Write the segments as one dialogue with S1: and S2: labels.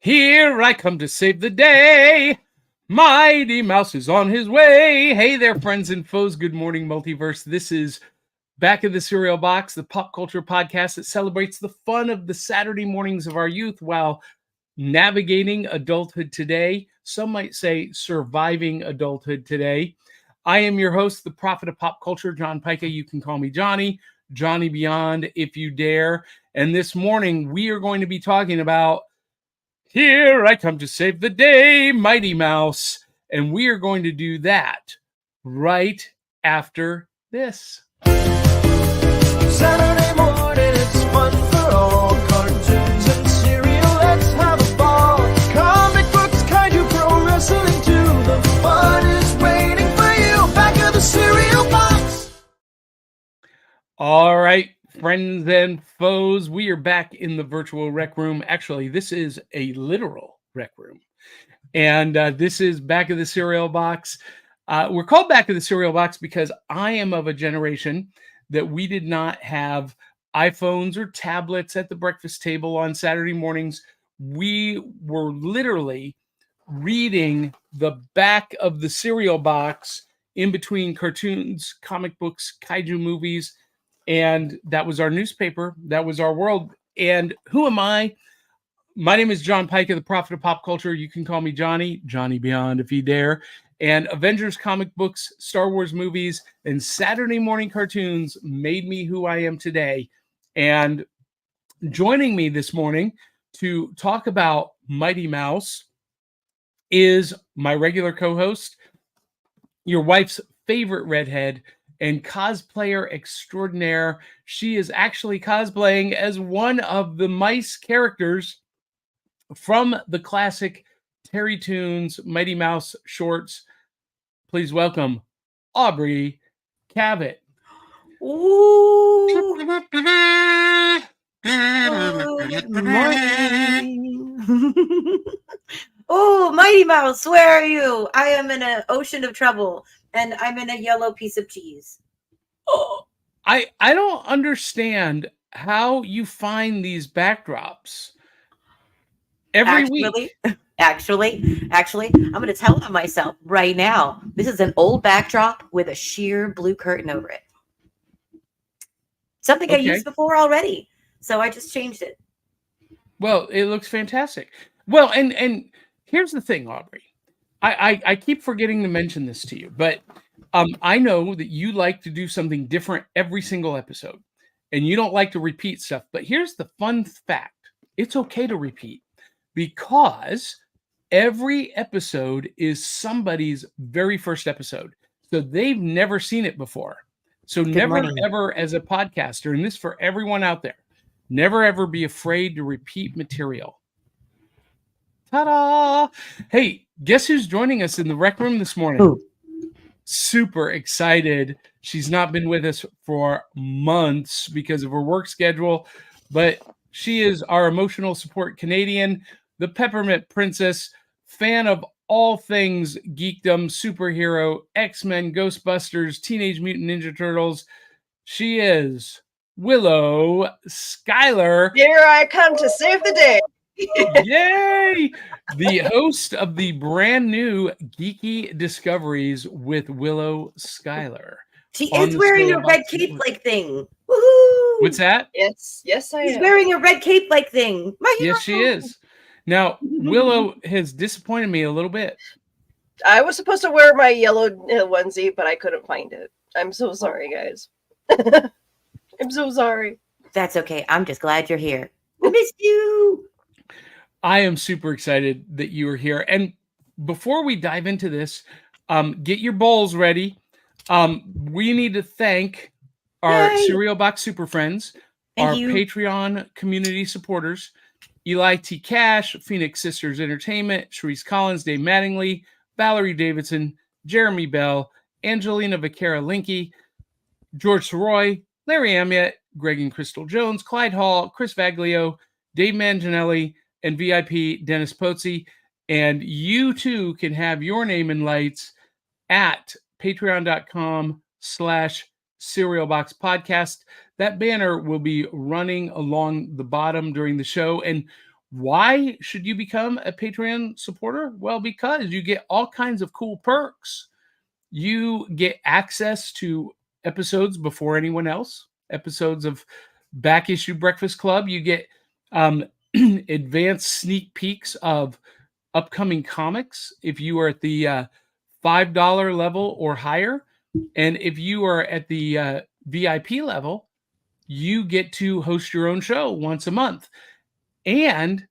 S1: Here I come to save the day. Mighty Mouse is on his way. Hey there, friends and foes. Good morning, multiverse. This is Back of the Cereal Box, the pop culture podcast that celebrates the fun of the Saturday mornings of our youth while navigating adulthood today. Some might say surviving adulthood today. I am your host, the prophet of pop culture, John Pyka. You can call me Johnny Beyond if you dare. And this morning we are going to be talking about Here I Come to Save the Day, Mighty Mouse. And we are going to do that right after this.
S2: Saturday morning, it's fun for all. Cartoons and cereal, let's have a ball. Comic books, Kaiju, pro wrestling too. The fun is waiting for you. Back of the cereal box.
S1: All right, friends and foes, we are back in the virtual rec room. Actually, this is a literal rec room. And this is Back of the Cereal Box. We're called Back of the Cereal Box because I am of a generation that we did not have iPhones or tablets at the breakfast table on Saturday mornings. We were literally reading the back of the cereal box in between cartoons, comic books, kaiju movies, and that was our newspaper. That was our world. And who am I? My name is John Pyka, the prophet of pop culture. You can call me Johnny Beyond if you dare. And Avengers comic books, Star Wars movies, and Saturday morning cartoons made me who I am today. And joining me this morning to talk about Mighty Mouse is my regular co-host, your wife's favorite redhead, and cosplayer extraordinaire. She is actually cosplaying as one of the mice characters from the classic Terry Toons Mighty Mouse shorts. Please welcome Aubrey Cavett.
S3: Ooh. Good morning. Oh, Mighty Mouse, where are you? I am in an ocean of trouble, and I'm in a yellow piece of cheese.
S1: Oh, I don't understand how you find these backdrops every week.
S3: Actually, I'm going to tell on myself right now. This is an old backdrop with a sheer blue curtain over it. Something I used before already. So I just changed it.
S1: Well, it looks fantastic. Well, and here's the thing, Aubrey. I keep forgetting to mention this to you, but I know that you like to do something different every single episode, and you don't like to repeat stuff. But here's the fun fact. It's okay to repeat because every episode is somebody's very first episode. So they've never seen it before. So never, ever as a podcaster, and this for everyone out there, never, ever be afraid to repeat material. Ta-da! Hey, guess who's joining us in the rec room this morning?
S3: Ooh.
S1: Super excited. She's not been with us for months because of her work schedule, but she is our emotional support Canadian, the Peppermint Princess, fan of all things geekdom, superhero, X-Men, Ghostbusters, Teenage Mutant Ninja Turtles. She is Willow Schuyler.
S4: Here I come to save the day.
S1: Yay! The host of the brand new Geeky Discoveries with Willow Schuyler.
S3: She is wearing a red cape-like thing. Woohoo!
S1: What's that?
S4: Yes, I am.
S3: She's wearing a red cape-like thing.
S1: Yes, she is. Now, Willow has disappointed me a little bit.
S4: I was supposed to wear my yellow onesie, but I couldn't find it. I'm so sorry, guys. I'm so sorry.
S3: That's okay. I'm just glad you're here. I missed you.
S1: I am super excited that you are here. And before we dive into this, get your bowls ready. We need to thank our Cereal Box Super Friends, our Patreon community supporters, Eli T. Cash, Phoenix Sisters Entertainment, Sharice Collins, Dave Mattingly, Valerie Davidson, Jeremy Bell, Angelina Vaquera Linky, George Soroy, Larry Amiet, Greg and Crystal Jones, Clyde Hall, Chris Vaglio, Dave Manginelli, and VIP Dennis Pozzi. And you too can have your name in lights at patreon.com/cerealboxpodcast. That banner will be running along the bottom during the show. And Why should you become a Patreon supporter? Well, because you get all kinds of cool perks. You get access to episodes before anyone else, episodes of Back Issue Breakfast Club. You get advanced sneak peeks of upcoming comics if you are at the $5 level or higher. And if you are at the VIP level, you get to host your own show once a month. And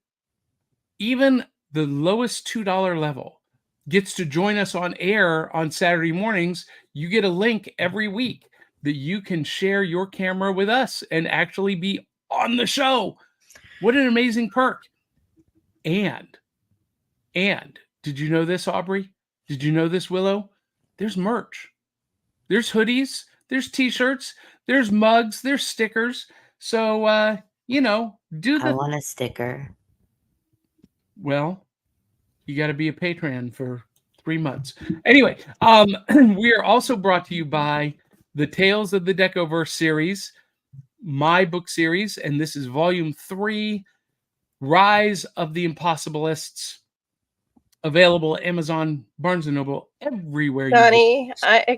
S1: even the lowest $2 level gets to join us on air on Saturday mornings. You get a link every week that you can share your camera with us and actually be on the show. What an amazing perk. And did you know this, Aubrey? Did you know this, Willow? There's merch. There's hoodies, there's t-shirts, there's mugs, there's stickers. So,
S3: I want a sticker.
S1: Well, you got to be a patron for 3 months. Anyway, we are also brought to you by the Tales of the Decoverse series, my book series, and this is volume 3, Rise of the Impossibilists, available at Amazon, Barnes & Noble, everywhere.
S4: Donnie,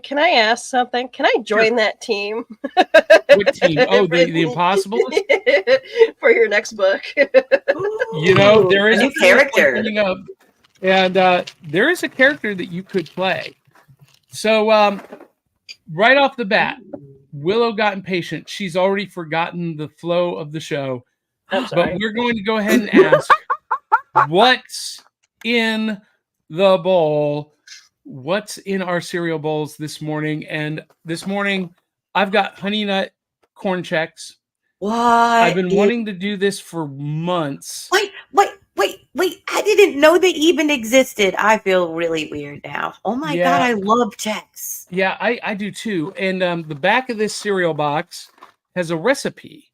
S4: can I ask something? Can I join that team?
S1: What team? Oh, the Impossibilists?
S4: For your next book.
S1: There is
S3: a new character
S1: coming up, and there is a character that you could play. So right off the bat, Willow got impatient. She's already forgotten the flow of the show.
S4: I'm sorry.
S1: But we're going to go ahead and ask, what's in the bowl? What's in our cereal bowls this morning? And this morning, I've got Honey Nut Corn Chex.
S3: What?
S1: I've been wanting to do this for months.
S3: Wait. I didn't know they even existed. I feel really weird now. Oh my God, I love Chex.
S1: Yeah, I do too. And the back of this cereal box has a recipe.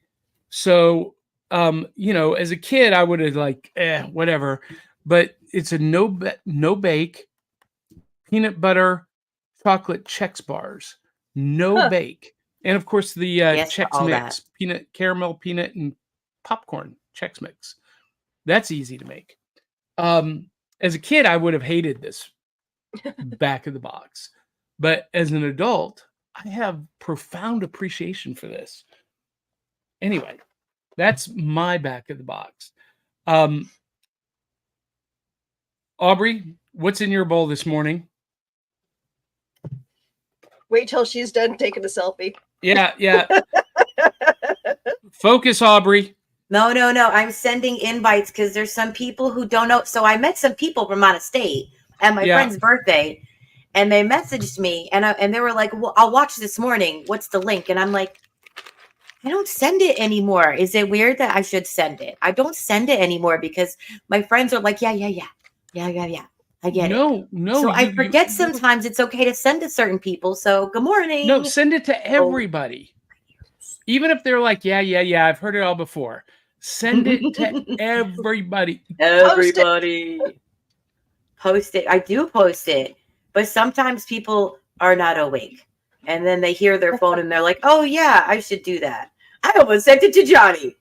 S1: So, as a kid, I would have whatever. But it's a no bake, peanut butter, chocolate Chex bars. No bake. And of course, the Chex Mix, caramel, peanut, and popcorn Chex Mix. That's easy to make. As a kid, I would have hated this back of the box. But as an adult, I have profound appreciation for this. Anyway, that's my back of the box. Aubrey, what's in your bowl this morning?
S4: Wait till she's done taking a selfie.
S1: Yeah. Focus, Aubrey.
S3: No. I'm sending invites because there's some people who don't know. So I met some people from out of state at my friend's birthday, and they messaged me, and they were like, "Well, I'll watch this morning. What's the link?" And I'm like, I don't send it anymore. Is it weird that I should send it? I don't send it anymore because my friends are like, yeah. I get it. No. So I forget sometimes it's okay to send to certain people. So good morning.
S1: No, send it to everybody. Even if they're like, yeah, I've heard it all before. Send it to everybody.
S3: Post it. I do post it. But sometimes people are not awake. And then they hear their phone and they're like, oh, yeah, I should do that. I almost sent it to Johnny.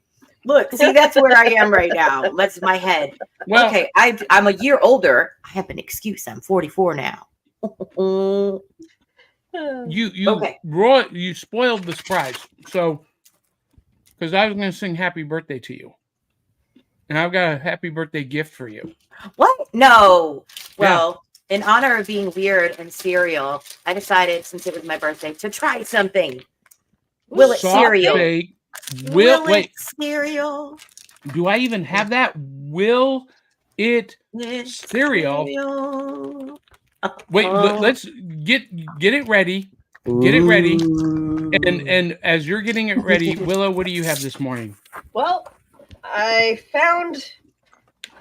S3: Look, see, that's where I am right now. That's my head. Well, okay, I'm a year older. I have an excuse. I'm 44 now.
S1: You spoiled the surprise. So, because I was going to sing happy birthday to you. And I've got a happy birthday gift for you.
S3: What? No. Well, in honor of being weird and cereal, I decided, since it was my birthday, to try something. Will it cereal?
S1: Will it
S3: cereal?
S1: Do I even have that? Will it cereal? Wait, let's get it ready. Get it ready. And as you're getting it ready, Willow, what do you have this morning?
S4: Well, I found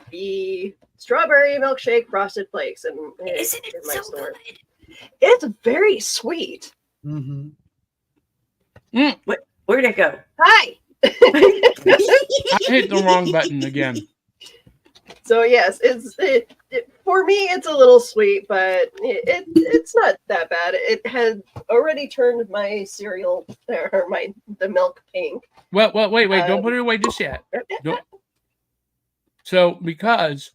S4: the strawberry milkshake frosted flakes and
S3: isn't it so good?
S4: It's very sweet.
S1: Mm-hmm.
S3: Where'd it go?
S4: Hi.
S1: I hit the wrong button again.
S4: So yes, for me it's a little sweet, but it's not that bad. It had already turned my cereal or the milk pink.
S1: Well, wait! Don't put it away just yet. So because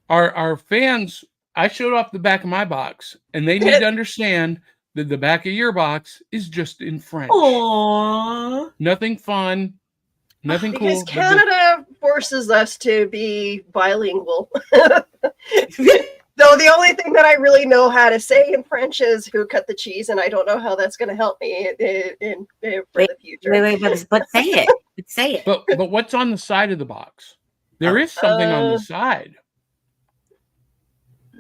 S1: our fans, I showed off the back of my box, and they need to understand that the back of your box is just in French.
S3: Aww.
S1: Nothing fun, nothing
S4: Because
S1: cool.
S4: Canada forces us to be bilingual. Though the only thing that I really know how to say in French is "who cut the cheese," and I don't know how that's going to help me for the future.
S3: Wait, but say it. Say it.
S1: But what's on the side of the box? There is something on the side.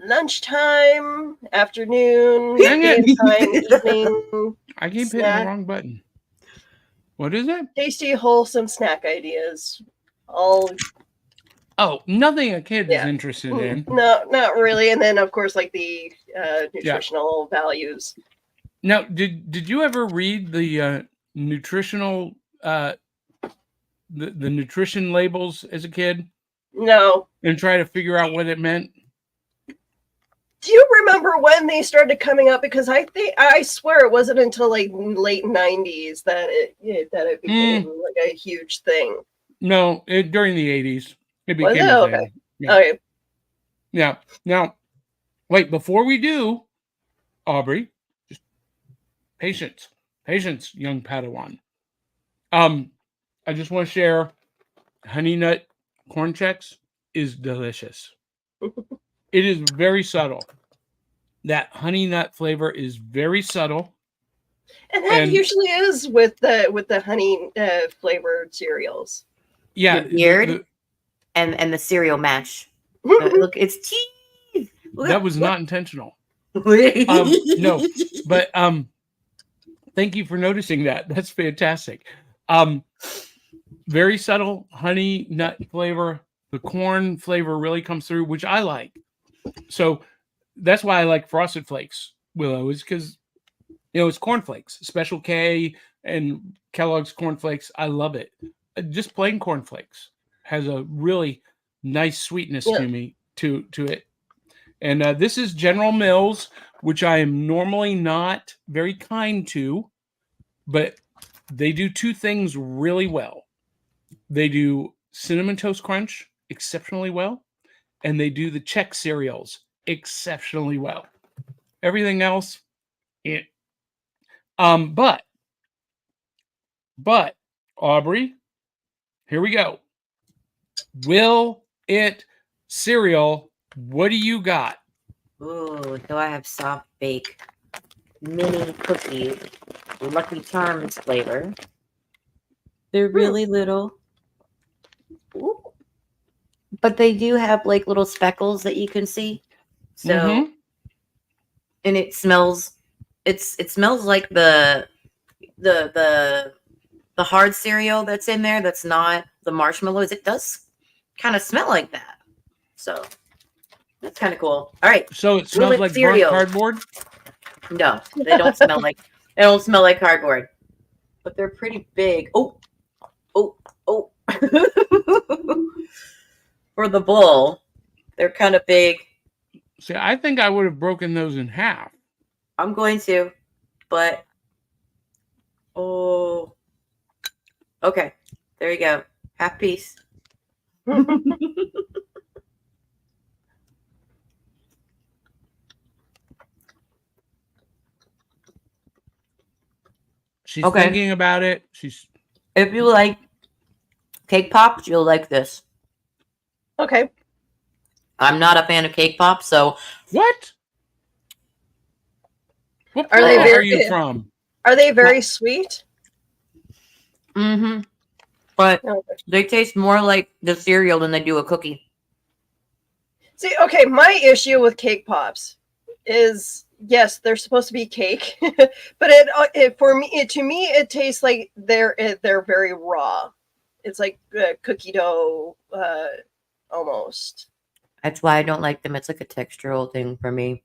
S4: Lunchtime, afternoon,
S1: Dang it.
S4: daytime, evening.
S1: I keep hitting the wrong button. What is it?
S4: Tasty, wholesome snack ideas. All
S1: nothing a kid is interested in.
S4: No, not really. And then, of course, like the nutritional values.
S1: Now, did you ever read the nutritional the nutrition labels as a kid?
S4: No.
S1: And try to figure out what it meant?
S4: Do you remember when they started coming up? Because I swear it wasn't until like late 90s that it became like a huge thing.
S1: No, during the 80s. It became a thing.
S4: Okay.
S1: Yeah.
S4: Okay.
S1: Yeah. Now, wait, before we do, Aubrey, just patience, young Padawan. I just want to share Honey Nut Corn Chex is delicious. It is very subtle. That honey nut flavor is very subtle.
S4: And that usually is with the honey flavored cereals.
S3: Yeah. The beard and the cereal mash. Look, it's cheese.
S1: That was not intentional. No, but thank you for noticing that. That's fantastic. Very subtle honey nut flavor. The corn flavor really comes through, which I like. So that's why I like Frosted Flakes, Willow, is because it's cornflakes, Special K and Kellogg's cornflakes. I love it. Just plain cornflakes has a really nice sweetness to me to it. And this is General Mills, which I am normally not very kind to, but they do two things really well. They do Cinnamon Toast Crunch exceptionally well, and they do the Chex cereals exceptionally well. Everything else, but Aubrey, here we go. Will It cereal? What do you got?
S3: Ooh, so I have soft bake mini cookies, Lucky Charms flavor. They're really little. Ooh. But they do have like little speckles that you can see. So, and it smells. It smells like the hard cereal that's in there. That's not the marshmallows. It does kind of smell like that. So that's kind of cool. All right.
S1: So it smells like burnt cardboard?
S3: No, they don't smell like. They don't smell like cardboard. But they're pretty big. Oh. For the bowl, they're kind of big.
S1: See, I think I would have broken those in half.
S3: I'm going to, but okay. There you go. Half piece.
S1: She's thinking about it.
S3: If you like cake pops, you'll like this.
S4: Okay.
S3: I'm not a fan of cake pops, so
S1: what? What
S4: are
S1: you from?
S4: Are they very sweet?
S3: Mm-hmm. But they taste more like the cereal than they do a cookie.
S4: See, okay, my issue with cake pops is yes, they're supposed to be cake, but to me it tastes like they're very raw. It's like cookie dough, almost.
S3: That's why I don't like them. It's like a textural thing for me.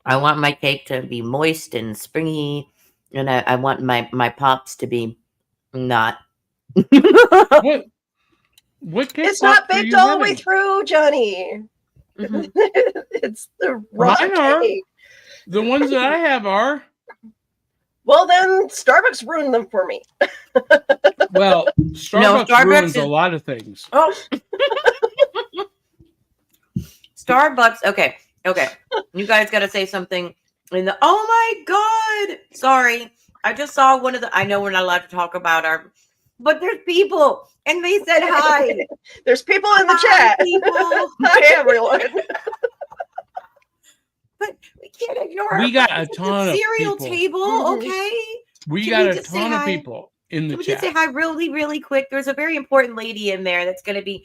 S3: I want my cake to be moist and springy, and I want my pops to be not.
S1: What cake
S4: it's not baked all the way through, Johnny.
S3: Mm-hmm.
S4: It's the raw cake.
S1: The ones that I have are.
S4: Well, then Starbucks ruined them for me.
S1: Well, Starbucks ruins a lot of things.
S3: Oh. Starbucks. Okay. You guys got to say something in the. Oh my God! Sorry, I just saw one of the. I know we're not allowed to talk about our, but there's people, and they said hi.
S4: There's people in the
S3: Hi,
S4: chat.
S3: people.
S4: Hi, everyone.
S3: But we can't ignore.
S1: We
S3: our
S1: got
S3: friends
S1: a
S3: at
S1: ton
S3: the
S1: of
S3: cereal
S1: people.
S3: table.
S4: Mhm.
S3: Okay.
S1: We
S3: Can
S1: got
S3: we
S1: a
S3: just say
S1: ton of
S3: hi?
S1: people in the
S3: Can we just
S1: chat.
S3: say hi really, really quick? There's a very important lady in there that's going to be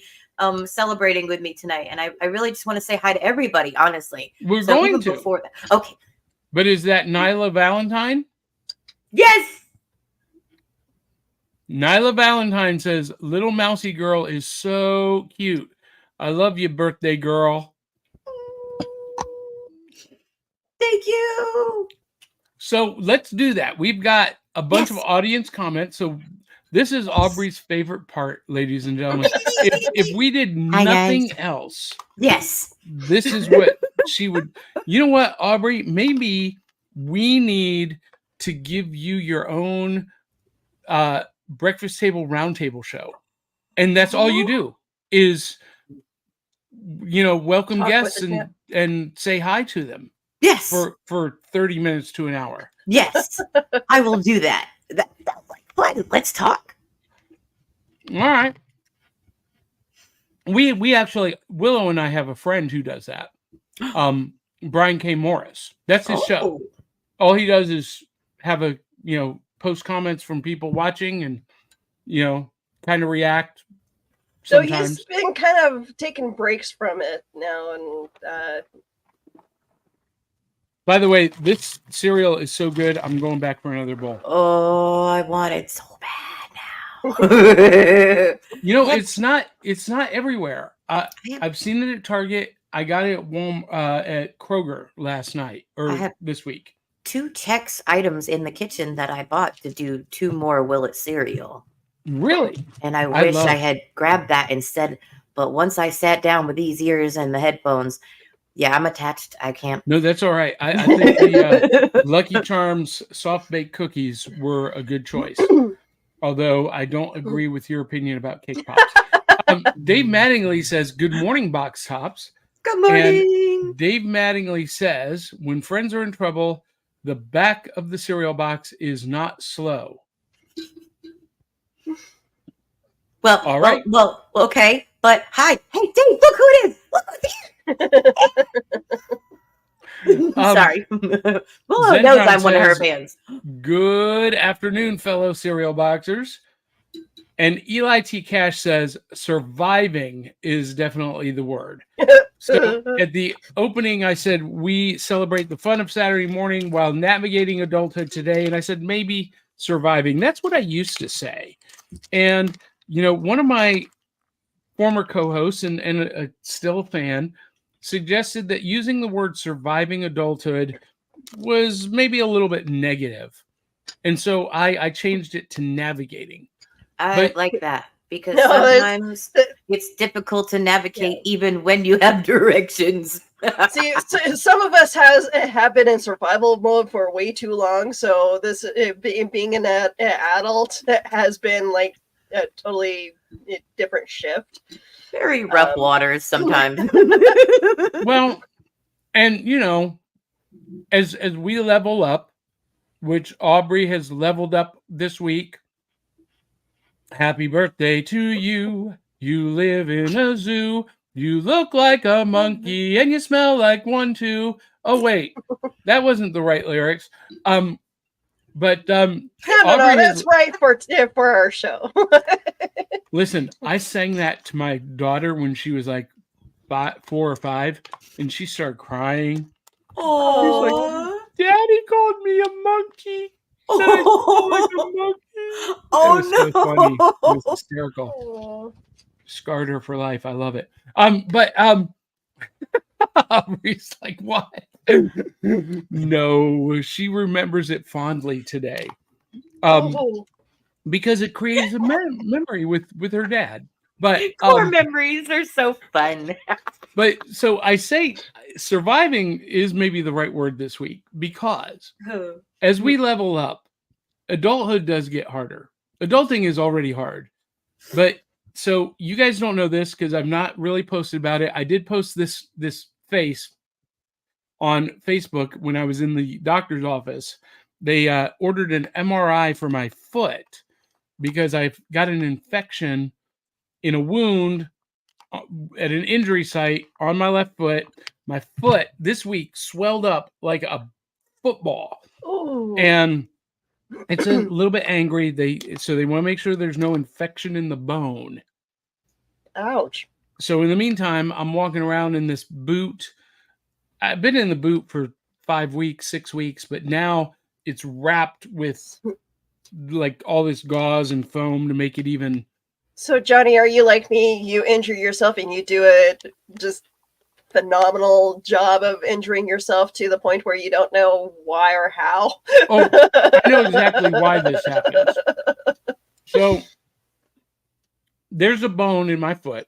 S3: celebrating with me tonight, and I really just want to say hi to everybody. Honestly,
S1: We're
S3: so
S1: going
S3: even
S1: to.
S3: before that. Okay.
S1: But is that Nyla Valentine?
S3: Yes.
S1: Nyla Valentine says, little mousy girl is so cute. I love you, birthday girl.
S3: Thank you.
S1: So let's do that. We've got a bunch of
S3: Yes.
S1: audience comments. So this is Aubrey's favorite part, ladies and gentlemen. If we did
S3: Hi,
S1: nothing
S3: guys.
S1: else,
S3: Yes.
S1: this is what she would. You know what, Aubrey? Maybe we need to give you your own breakfast table roundtable show, and that's all you do is, welcome
S4: Talk with
S1: guests
S4: the chat.
S1: and say hi to them
S3: Yes.
S1: for 30 minutes to an hour.
S3: Yes. I will do that. That's like fun. Let's talk.
S1: All right. We actually, Willow and I have a friend who does that. Brian K. Morris. That's his show. All he does is have a, post comments from people watching and, kind of react.
S4: So
S1: Sometimes.
S4: he's been kind of taking breaks from it now, and
S1: By the way, this cereal is so good. I'm going back for another bowl.
S3: Oh, I want it so bad now.
S1: It's not everywhere. I've seen it at Target. I got it at Kroger last night or this week.
S3: 2 Chex items in the kitchen that I bought to do 2 more Willet cereal.
S1: Really?
S3: And I wish I had grabbed that instead. But once I sat down with these ears and the headphones, yeah, I'm attached. I can't.
S1: No, that's all right. I think the Lucky Charms soft baked cookies were a good choice. Although I don't agree with your opinion about cake pops. Dave Mattingly says, "Good morning, box tops."
S3: Good morning.
S1: And Dave Mattingly says, "When friends are in trouble, the back of the cereal box is not slow."
S3: Well,
S1: all right.
S3: Well, okay. But hi. Hey, Dave, look who it is. Look who's here. Sorry. Willow knows I'm one of her fans.
S1: Good afternoon, fellow cereal boxers. And Eli T. Cash says, surviving is definitely the word. So at the opening, I said, we celebrate the fun of Saturday morning while navigating adulthood today. And I said, maybe surviving. That's what I used to say. And, one of my former co-hosts and a still fan suggested that using the word surviving adulthood was maybe a little bit negative. And so I changed it to navigating.
S3: I like that because sometimes it's difficult to navigate even when you have directions.
S4: See, some of us have been in survival mode for way too long. So this being an adult has been like a totally different shift.
S3: Very rough waters sometimes.
S1: Well, and as we level up, which Aubrey has leveled up this week. Happy birthday to you. You live in a zoo. You look like a monkey and you smell like one too. Oh wait, that wasn't the right lyrics. But
S4: no, that's right for our show.
S1: Listen, I sang that to my daughter when she was like 4 or 5, and she started crying.
S3: Oh,
S1: she's like, Daddy called me a monkey. Said I smell like a monkey.
S3: Oh
S1: no!
S3: So
S1: funny. It was hysterical.
S4: Oh.
S1: Scarred her for life. I love it. But Aubrey's like, what? No, she remembers it fondly today. Because it creates a memory with her dad. But
S3: core memories are so fun.
S1: But so I say surviving is maybe the right word this week because as we level up, adulthood does get harder. Adulting is already hard. But so you guys don't know this because I've not really posted about it. I did post this face on Facebook when I was in the doctor's office. They ordered an MRI for my foot because I've got an infection in a wound at an injury site on my left foot. My foot this week swelled up like a football.
S4: Ooh.
S1: And it's a little bit angry. They want to make sure there's no infection in the bone.
S4: Ouch.
S1: So in the meantime, I'm walking around in this boot. I've been in the boot for 5 weeks, 6 weeks, but now it's wrapped with like all this gauze and foam to make it even.
S4: So Johnny, are you like me? You injure yourself and you do a just phenomenal job of injuring yourself to the point where you don't know why or how.
S1: Oh, I know exactly why this happens. So there's a bone in my foot,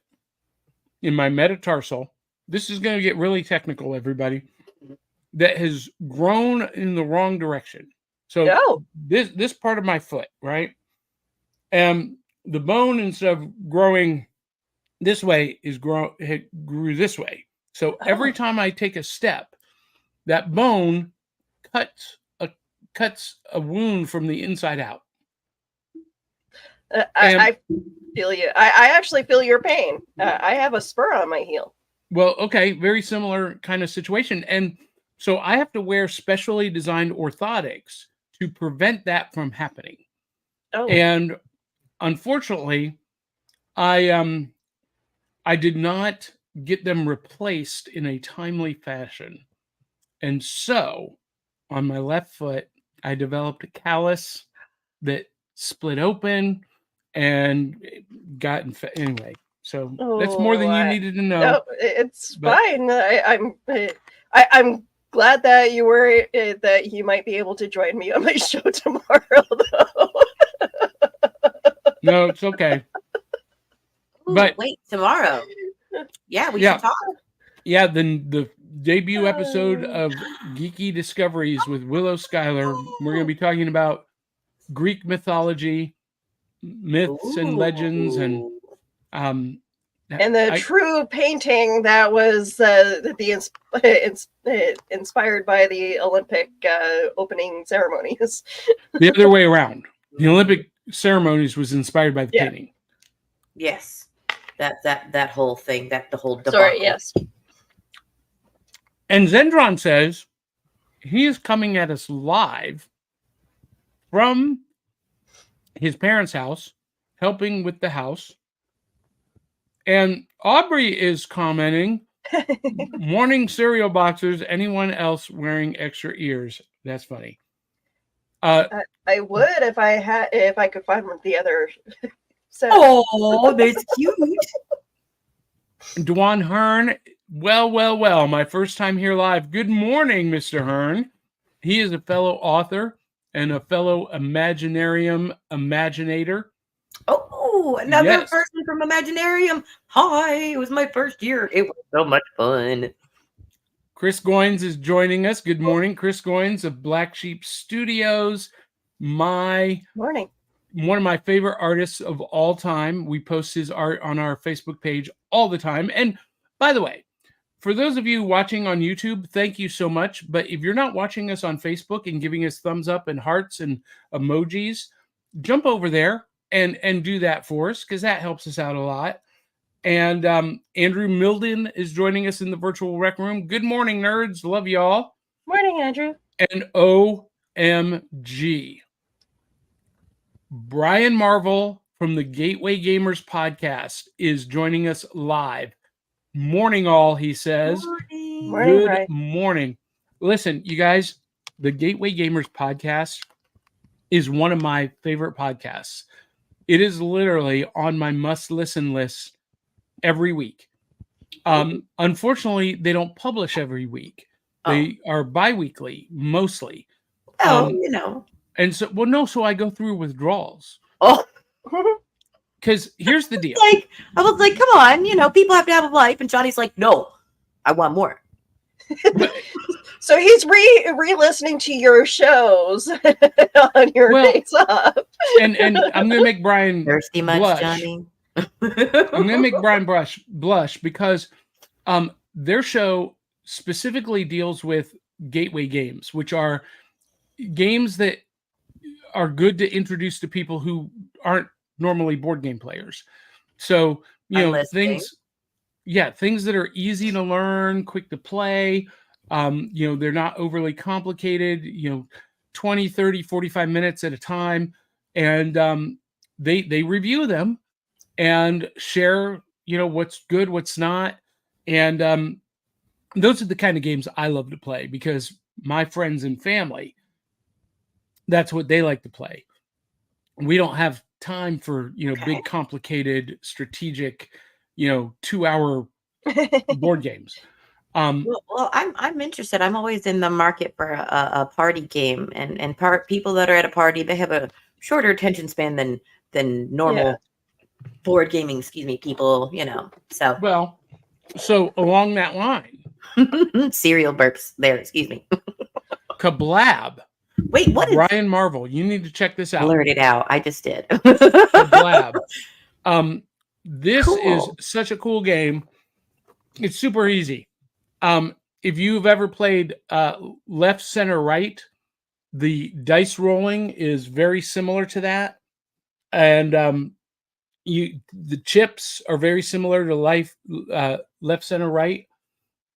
S1: in my metatarsal. This is going to get really technical, everybody, that has grown in the wrong direction. So this part of my foot, right? And the bone, instead of growing this way, grew this way. So every time I take a step, that bone cuts a wound from the inside out.
S4: I feel you. I actually feel your pain. I have a spur on my heel.
S1: Well, okay, very similar kind of situation. And so I have to wear specially designed orthotics to prevent that from happening.
S4: Oh.
S1: And unfortunately, I did not get them replaced in a timely fashion. And so on my left foot, I developed a callus that split open and got anyway. So that's more than you needed to know.
S4: No, it's fine. I'm glad that you were that you might be able to join me on my show tomorrow, though.
S1: No, it's okay.
S3: Ooh,
S1: but
S3: wait, tomorrow. Yeah, we should talk.
S1: Yeah, the debut episode of Geeky Discoveries with Willow Schuyler. We're going to be talking about Greek mythology, myths and legends, and
S4: the true painting that was inspired by the Olympic opening ceremonies.
S1: The other way around. The Olympic ceremonies was inspired by the painting.
S3: Yes. That whole thing, the whole debacle.
S4: Sorry, yes.
S1: And Zendron says he is coming at us live from his parents' house, helping with the house. And Aubrey is commenting, morning cereal boxers, anyone else wearing extra ears? That's funny.
S4: I would if I could find the other.
S3: Oh, that's cute.
S1: Dwan Hearn, well, my first time here live. Good morning, Mr. Hearn. He is a fellow author and a fellow Imaginarium imaginator.
S3: Oh, another person from Imaginarium. Hi, it was my first year. It was so much fun.
S1: Chris Goins is joining us. Good morning, Chris Goins of Black Sheep Studios. Morning. One of my favorite artists of all time. We post his art on our Facebook page all the time. And by the way, for those of you watching on YouTube, thank you so much. But if you're not watching us on Facebook and giving us thumbs up and hearts and emojis, jump over there and do that for us, because that helps us out a lot. And Andrew Milden is joining us in the virtual rec room. Good morning, nerds. Love y'all.
S4: Morning, Andrew.
S1: And OMG. Brian Marvel from the Gateway Gamers podcast is joining us live. Morning, all, he says.
S4: Morning.
S1: Morning. Listen, you guys, the Gateway Gamers podcast is one of my favorite podcasts. It is literally on my must-listen list every week. Unfortunately, they don't publish every week. They are bi-weekly, mostly. And so, so I go through withdrawals.
S3: Oh.
S1: Because here's the deal.
S3: I was like, come on, people have to have a life. And Johnny's like, no, I want more.
S4: So he's re-listening to your shows on your days off.
S1: And I'm going to make Brian
S3: thirsty much,
S1: blush.
S3: Johnny.
S1: I'm going to make Brian blush because their show specifically deals with gateway games, which are games that are good to introduce to people who aren't normally board game players. So, things that are easy to learn, quick to play. They're not overly complicated, 20, 30, 45 minutes at a time. And they review them and share, what's good, what's not. And those are the kind of games I love to play because my friends and family, that's what they like to play. We don't have time for, big, complicated, strategic, 2-hour board games.
S3: Well, I'm interested. I'm always in the market for a party game, and people that are at a party, they have a shorter attention span than normal board gaming. Excuse me, people.
S1: So along that line,
S3: cereal burps there. Excuse me.
S1: Kablab.
S3: Wait, what?
S1: Brian Marvel, you need to check this out.
S3: Blurt it out. I just did.
S1: Kablab. This is
S3: Cool.
S1: such a cool game. It's super easy. If you've ever played left, center, right, the dice rolling is very similar to that, and the chips are very similar to left, center, right.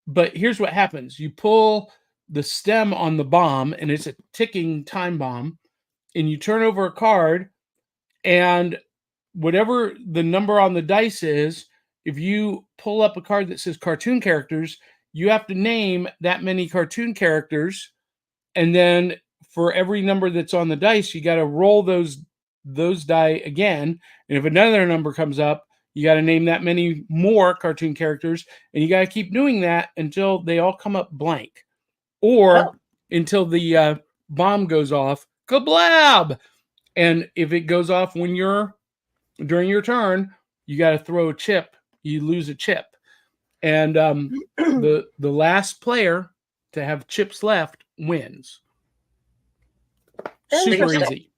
S1: But here's what happens: you pull the stem on the bomb, and it's a ticking time bomb, and you turn over a card, and whatever the number on the dice is, if you pull up a card that says cartoon characters, you have to name that many cartoon characters, and then for every number that's on the dice, you got to roll those die again, and if another number comes up, you got to name that many more cartoon characters, and you got to keep doing that until they all come up blank, or until the bomb goes off. Kablab! And if it goes off during your turn, you got to throw a chip. You lose a chip. And the last player to have chips left wins. Super easy.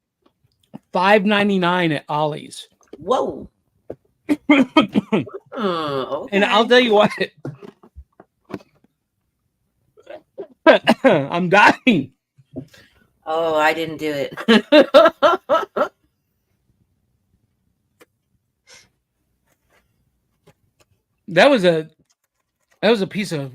S1: $5.99 at Ollie's.
S3: Whoa. Okay.
S1: And I'll tell you what. I'm dying.
S3: Oh, I didn't do it.
S1: That was a piece of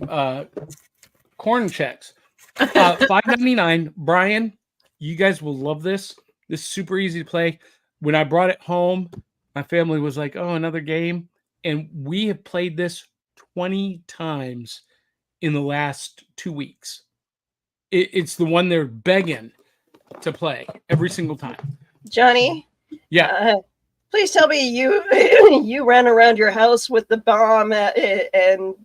S1: corn checks. $5.99. Brian, you guys will love this. This is super easy to play. When I brought it home, my family was like, "Oh, another game," and we have played this 20 times in the last 2 weeks. It's the one they're begging to play every single time.
S4: Johnny.
S1: Yeah.
S4: Please tell me you ran around your house with the bomb and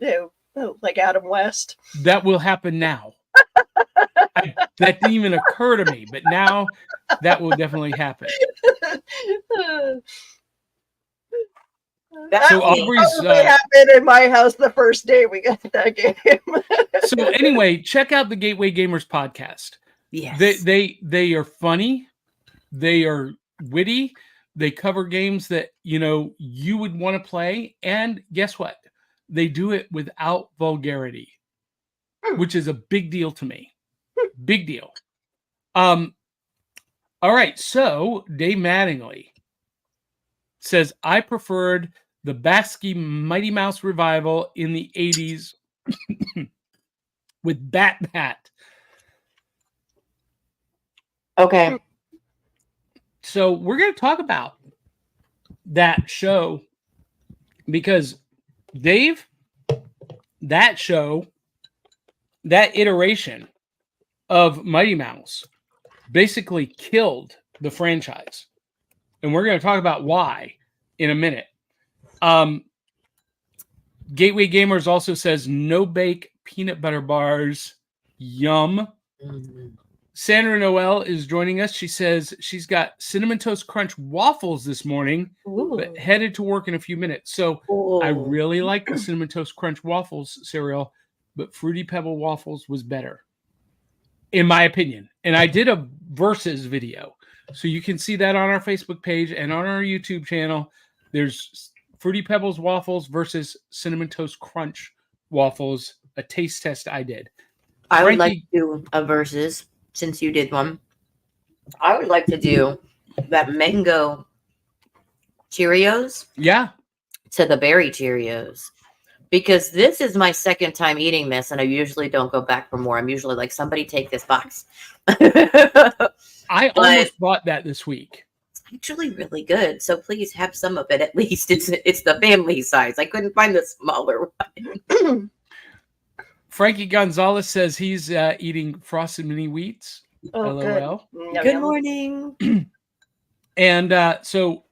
S4: like Adam West.
S1: That will happen now. That didn't even occur to me, but now that will definitely happen.
S4: So Aubrey's happened in my house the first day we got that game.
S1: So anyway, check out the Gateway Gamers podcast.
S3: Yes.
S1: They are funny. They are witty. They cover games that, you would want to play. And guess what? They do it without vulgarity, which is a big deal to me. Big deal. All right. So Dave Mattingly says, I preferred the Basky Mighty Mouse revival in the 80s with Bat.
S3: Okay.
S1: So we're going to talk about that show because, Dave, that show, that iteration of Mighty Mouse basically killed the franchise. And we're going to talk about why in a minute. Gateway Gamers also says no bake peanut butter bars. Yum. Mm-hmm. Sandra Noel is joining us. She says she's got Cinnamon Toast Crunch waffles this morning, but headed to work in a few minutes. So I really like the Cinnamon Toast Crunch waffles cereal, but Fruity Pebble waffles was better, in my opinion. And I did a versus video. So you can see that on our Facebook page and on our YouTube channel. There's Fruity Pebbles waffles versus Cinnamon Toast Crunch waffles. a taste test I did.
S3: I would like
S1: Frankie-
S3: to do a versus since you did one. I would like to do that mango Cheerios
S1: Yeah.
S3: to the berry Cheerios. Because this is my second time eating this, and I usually don't go back for more. I'm usually like, somebody take this box.
S1: I almost bought that this week.
S3: It's actually really good. So please have some of it at least. It's the family size. I couldn't find the smaller one.
S1: Frankie Gonzalez says he's eating frosted mini wheats.
S4: Oh,
S1: LOL.
S4: good.
S3: Good morning.
S1: And so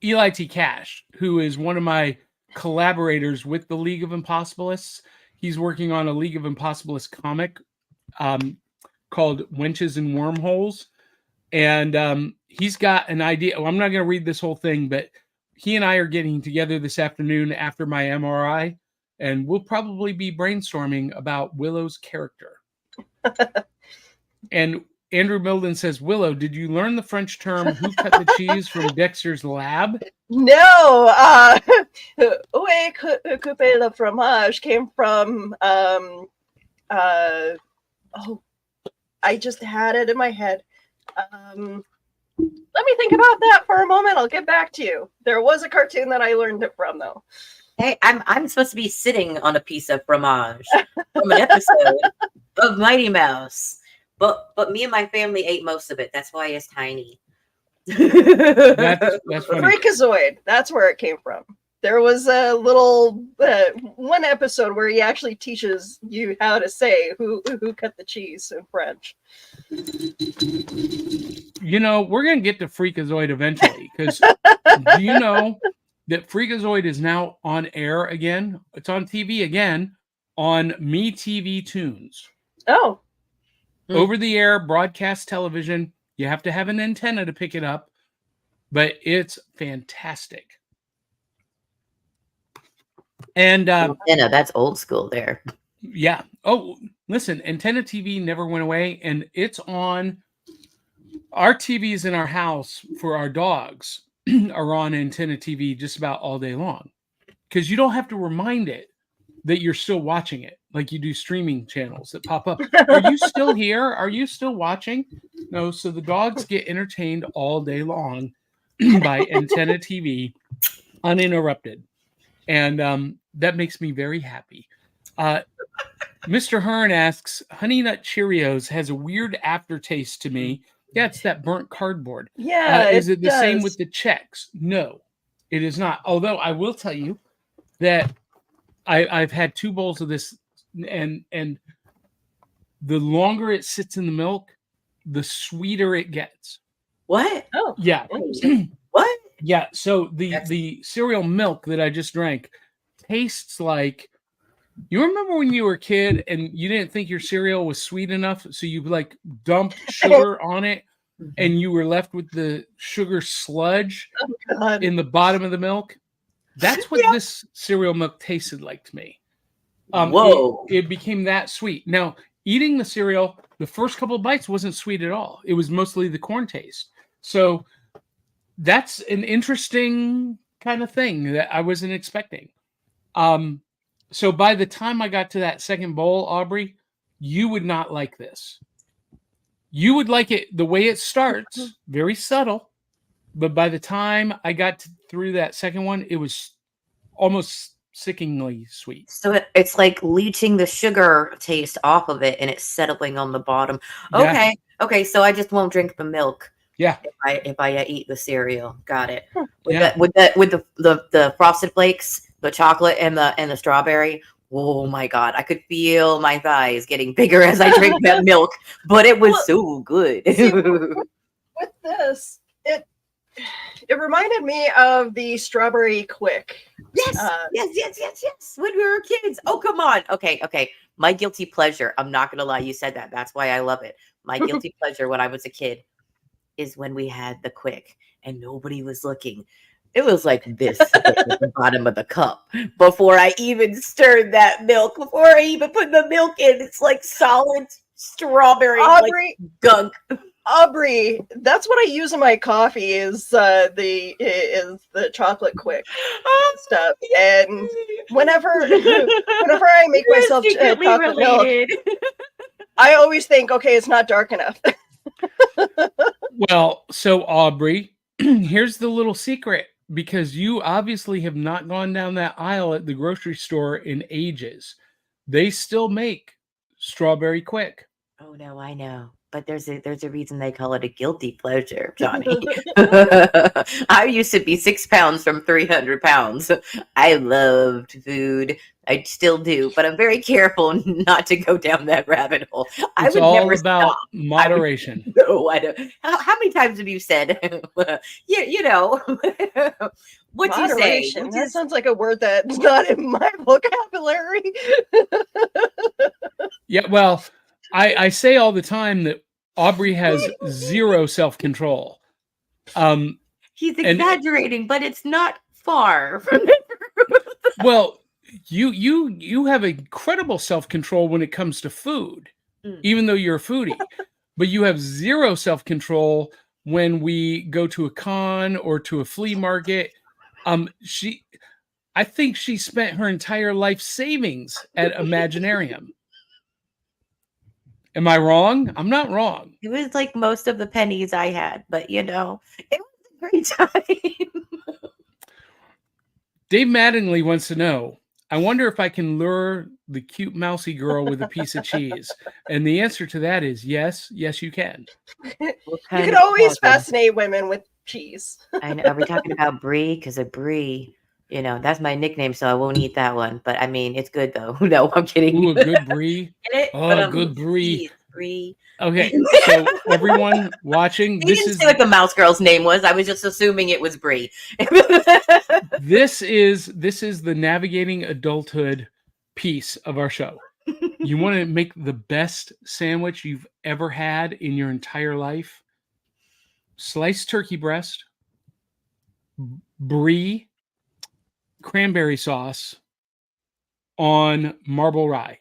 S1: Eli T. Cash, who is one of my collaborators with the League of Impossibilists, he's working on a League of Impossibilists comic called Wenches and Wormholes. And he's got an idea. Well, I'm not going to read this whole thing, but he and I are getting together this afternoon after my MRI, and we'll probably be brainstorming about Willow's character. And Andrew Milden says, Willow, did you learn the French term who cut the cheese from Dexter's Lab?
S4: No, où est coupé le fromage came from, I just had it in my head. Let me think about that for a moment. I'll get back to you. There was a cartoon that I learned it from, though.
S3: Hey, I'm supposed to be sitting on a piece of fromage from an episode of Mighty Mouse. But me and my family ate most of it. That's why it's tiny.
S1: That's funny.
S4: Freakazoid. That's where it came from. There was a little one episode where he actually teaches you how to say who cut the cheese in French.
S1: You know, we're going to get to Freakazoid eventually, because do you know that Freakazoid is now on air again? It's on TV again on MeTV Tunes.
S4: Oh.
S1: Over the air broadcast television. You have to have an antenna to pick it up, but it's fantastic. And
S3: Antenna, that's old school there.
S1: yeah. Oh, listen, antenna TV never went away, and it's on. Our TVs in our house for our dogs are on antenna TV just about all day long, because you don't have to remind it that you're still watching it like you do streaming channels that pop up. Are you still here? Are you still watching? No. So the dogs get entertained all day long by antenna TV, uninterrupted. And that makes me very happy. Mr. Hearn asks, Honey Nut Cheerios has a weird aftertaste to me. Yeah, it's that burnt cardboard.
S4: Yeah.
S1: Is it the same
S4: does.
S1: with the Chex? No, it is not. Although I will tell you that I've had 2 bowls of this, and the longer it sits in the milk, the sweeter it gets.
S3: What?
S4: Oh.
S1: Yeah.
S3: What?
S1: Yeah. So the cereal milk that I just drank tastes like, you remember when you were a kid and you didn't think your cereal was sweet enough, so you like dumped sugar on it and you were left with the sugar sludge
S4: God.
S1: in the bottom of the milk? That's what this cereal milk tasted like to me.
S3: Whoa.
S1: It became that sweet. Now, eating the cereal, the first couple of bites wasn't sweet at all. It was mostly the corn taste. So that's an interesting kind of thing that I wasn't expecting. So by the time I got to that second bowl, Aubrey, you would not like this. You would like it the way it starts, very subtle. But by the time I got through that second one, it was almost sickeningly sweet.
S3: So it's like leaching the sugar taste off of it, and it's settling on the bottom.
S1: Yeah.
S3: Okay. Okay. So I just won't drink the milk.
S1: Yeah.
S3: If I eat the cereal. Got it.
S1: Yeah.
S3: With the frosted flakes, the chocolate and the strawberry. Oh my God. I could feel my thighs getting bigger as I drank that milk, but it was so good.
S4: See, with this, it reminded me of the strawberry quick.
S3: Yes. When we were kids. Oh, come on. Okay. My guilty pleasure. I'm not going to lie. You said that. That's why I love it. My guilty pleasure when I was a kid is when we had the quick and nobody was looking. It was like this at the bottom of the cup before I even stirred that milk, before I even put the milk in. It's like solid strawberry
S4: Aubrey,
S3: like gunk.
S4: Aubrey, that's what I use in my coffee is the chocolate quick stuff. And whenever I make
S3: We're
S4: myself
S3: secretly
S4: chocolate milk,
S3: related.
S4: I always think, okay, it's not dark enough.
S1: Well, so Aubrey, here's the little secret, because you obviously have not gone down that aisle at the grocery store in ages. They still make strawberry quick.
S3: Oh no, I know. But there's a reason they call it a guilty pleasure, Johnny. I used to be 6 pounds from 300 pounds. I loved food. I still do, but I'm very careful not to go down that rabbit hole. I
S1: It's
S3: would
S1: all
S3: never
S1: about
S3: stop.
S1: moderation.
S3: No, I don't. How many times have you said, you know, what'd you say?
S4: Moderation. That sounds like a word that's not in my vocabulary.
S1: Yeah, well, I say all the time that Aubrey has zero self-control.
S3: He's exaggerating, but it's not far from
S1: Well, you have incredible self-control when it comes to food, even though you're a foodie. But you have zero self-control when we go to a con or to a flea market. I think she spent her entire life savings at Imaginarium. Am I wrong? I'm not wrong.
S3: It was like most of the pennies I had, but it was a great time.
S1: Dave Mattingly wants to know, I wonder if I can lure the cute mousy girl with a piece of cheese. And the answer to that is yes, you can.
S4: You can always fascinate women with cheese.
S3: I know. Are we talking about brie? Because a brie, that's my nickname, so I won't eat that one. But I mean, it's good though. No, I'm kidding.
S1: Ooh, a good brie. Oh, good brie.
S3: Brie.
S1: Okay, so everyone watching,
S3: He didn't say what the mouse girl's name was. I was just assuming it was Brie.
S1: This is the navigating adulthood piece of our show. You want to make the best sandwich you've ever had in your entire life? Sliced turkey breast, brie, cranberry sauce on marble rye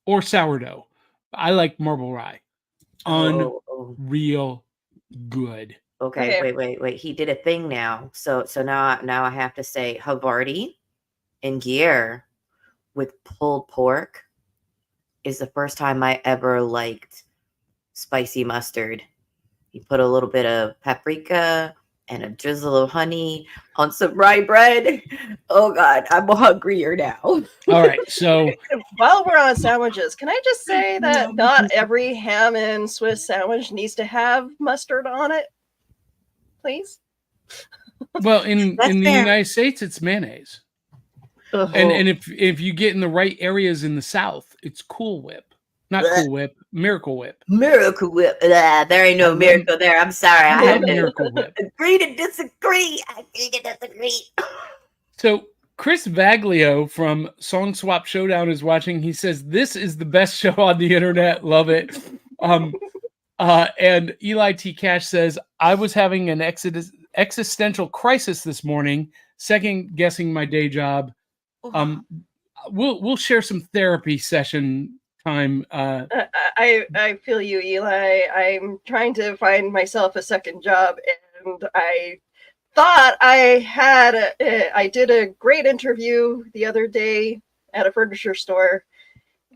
S1: or sourdough. I like marble rye. Unreal good.
S3: Okay, wait. He did a thing now. So now I have to say Havarti and Gier with pulled pork is the first time I ever liked spicy mustard. You put a little bit of paprika and a drizzle of honey on some rye bread. Oh God, I'm hungrier now.
S1: All right, so
S4: while we're on sandwiches, can I just say that not every ham and Swiss sandwich needs to have mustard on it? Please.
S1: Well, in the United States, it's mayonnaise. And if you get in the right areas in the South, it's Cool Whip. Not Cool Whip, Miracle Whip.
S3: Miracle Whip. There ain't no miracle there. I'm sorry. I have to
S1: Miracle Whip.
S3: agree to disagree.
S1: So Chris Vaglio from Song Swap Showdown is watching. He says, this is the best show on the internet. Love it. And Eli T. Cash says, I was having an existential crisis this morning, second guessing my day job. We'll share some therapy session time.
S4: I feel you, Eli. I'm trying to find myself a second job, and I thought I did a great interview the other day at a furniture store,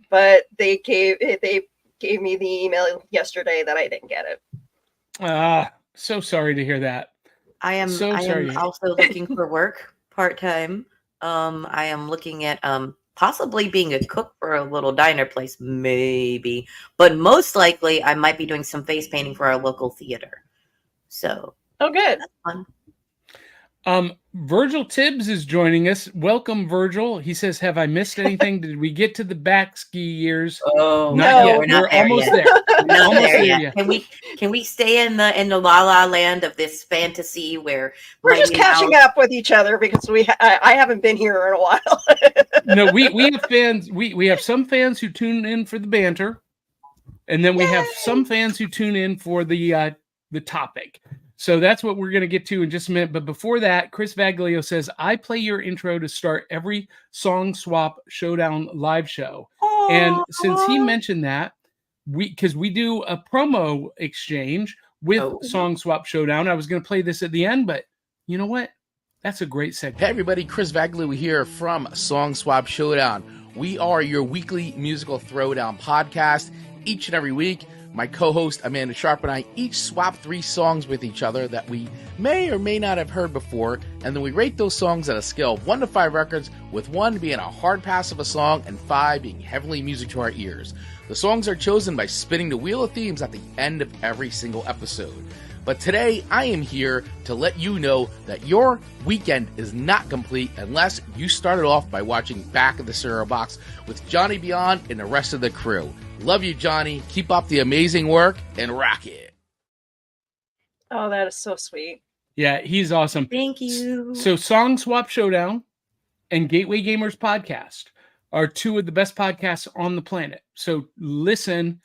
S4: but they gave me the email yesterday that I didn't get it.
S1: So sorry to hear that.
S3: I am also looking for work part-time. I am looking at possibly being a cook for a little diner place, maybe. But most likely I might be doing some face painting for our local theater. So
S4: good.
S3: That's fun.
S1: Virgil Tibbs is joining us. Welcome, Virgil. He says, have I missed anything? Did we get to the back ski years?
S3: Oh,
S1: not yet.
S3: We're not there
S1: almost
S3: yet.
S1: there.
S3: Not there yet. Can we stay in the la la land of this fantasy where
S4: we're just catching up with each other because I haven't been here in a while.
S1: No, we have fans. We have some fans who tune in for the banter, and then we have some fans who tune in for the topic. So that's what we're going to get to in just a minute. But before that, Chris Vaglio says, I play your intro to start every Song Swap Showdown live show. And since he mentioned that, because we do a promo exchange with Song Swap Showdown. I was going to play this at the end, but you know what? That's a great segment.
S5: Hey everybody, Chris Vaglou here from Song Swap Showdown. We are your weekly musical throwdown podcast. Each and every week, my co-host Amanda Sharp and I each swap 3 songs with each other that we may or may not have heard before, and then we rate those songs at a scale of 1 to 5 records, with 1 being a hard pass of a song and 5 being heavenly music to our ears. The songs are chosen by spinning the wheel of themes at the end of every single episode. But today, I am here to let you know that your weekend is not complete unless you started off by watching Back of the Cereal Box with Johnny Beyond and the rest of the crew. Love you, Johnny. Keep up the amazing work and rock it.
S4: Oh, that is so sweet.
S1: Yeah, he's awesome.
S3: Thank you.
S1: So Song Swap Showdown and Gateway Gamers Podcast are 2 of the best podcasts on the planet. So listen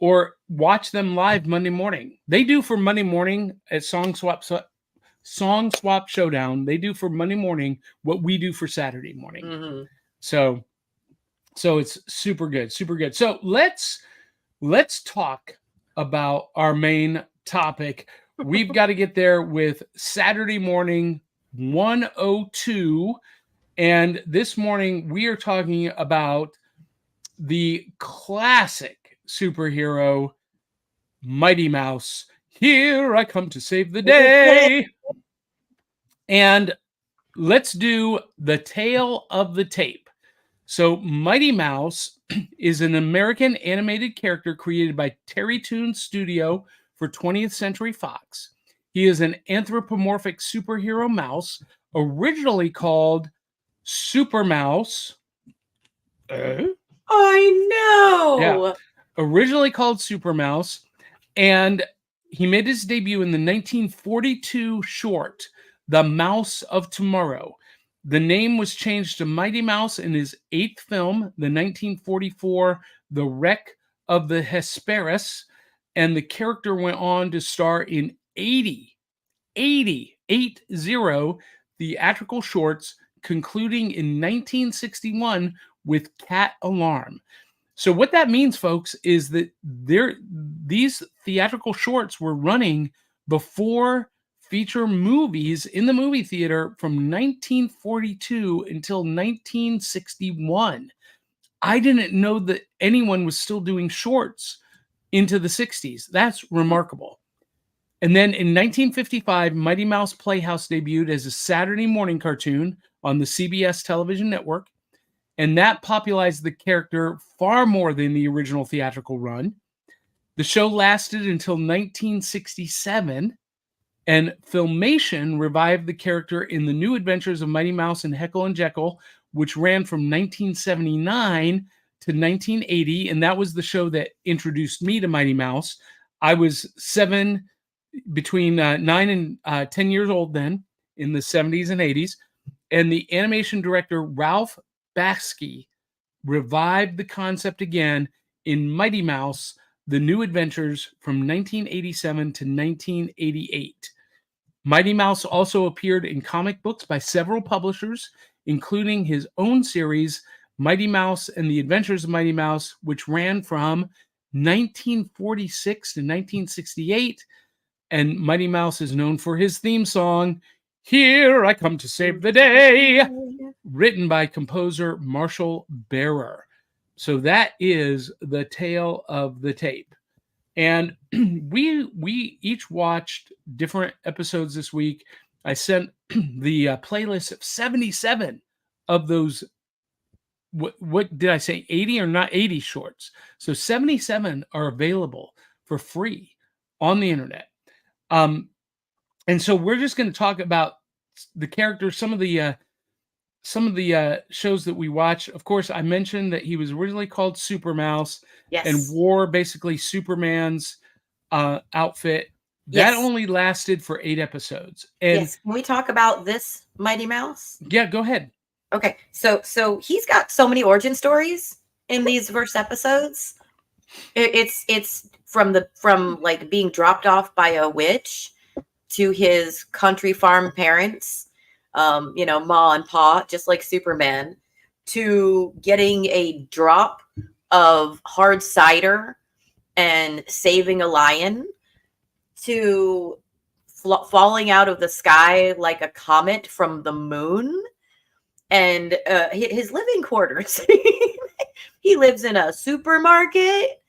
S1: or watch them live Monday morning. They do for Monday morning at Song Swap Showdown. They do for Monday morning what we do for Saturday morning.
S3: Mm-hmm.
S1: So it's super good, super good. So let's talk about our main topic. We've got to get there with Saturday morning 102. And this morning we are talking about the classic superhero Mighty Mouse. Here I come to save the day. And let's do the tale of the tape. So Mighty Mouse is an American animated character created by Terry Toon Studio for 20th Century Fox. He is an anthropomorphic superhero mouse, originally called Super Mouse.
S3: I know.
S1: Yeah. Originally called Super Mouse, and he made his debut in the 1942 short, The Mouse of Tomorrow. The name was changed to Mighty Mouse in his 8th film, the 1944 The Wreck of the Hesperus, and the character went on to star in 80 theatrical shorts, concluding in 1961 with Cat Alarm. So what that means, folks, is that these theatrical shorts were running before feature movies in the movie theater from 1942 until 1961. I didn't know that anyone was still doing shorts into the 60s. That's remarkable. And then in 1955, Mighty Mouse Playhouse debuted as a Saturday morning cartoon on the CBS television network. And that popularized the character far more than the original theatrical run. The show lasted until 1967, and Filmation revived the character in The New Adventures of Mighty Mouse and Heckle and Jekyll, which ran from 1979 to 1980, and that was the show that introduced me to Mighty Mouse. I was between 9 and 10 years old then, in the 70s and 80s, and the animation director Ralph Bakshi revived the concept again in Mighty Mouse, The New Adventures from 1987 to 1988. Mighty Mouse also appeared in comic books by several publishers, including his own series, Mighty Mouse and the Adventures of Mighty Mouse, which ran from 1946 to 1968. And Mighty Mouse is known for his theme song, Here I Come to Save the Day, written by composer Marshall Barer. So that is the tale of the tape. And we each watched different episodes this week. I sent the playlist of 77 of those, what did I say, 80 or not 80 shorts. So 77 are available for free on the internet. And so we're just going to talk about the characters, some of the shows that we watch. Of course, I mentioned that he was originally called Super Mouse,
S3: Yes.
S1: and wore basically Superman's outfit. That
S3: Yes.
S1: only lasted for 8 episodes. And
S3: Yes. Can we talk about this Mighty Mouse?
S1: yeah, go ahead.
S3: Okay. So he's got so many origin stories in these first episodes. It's from like being dropped off by a witch to his country farm parents, Ma and Pa, just like Superman, to getting a drop of hard cider and saving a lion to falling out of the sky like a comet from the moon. And his living quarters, he lives in a supermarket.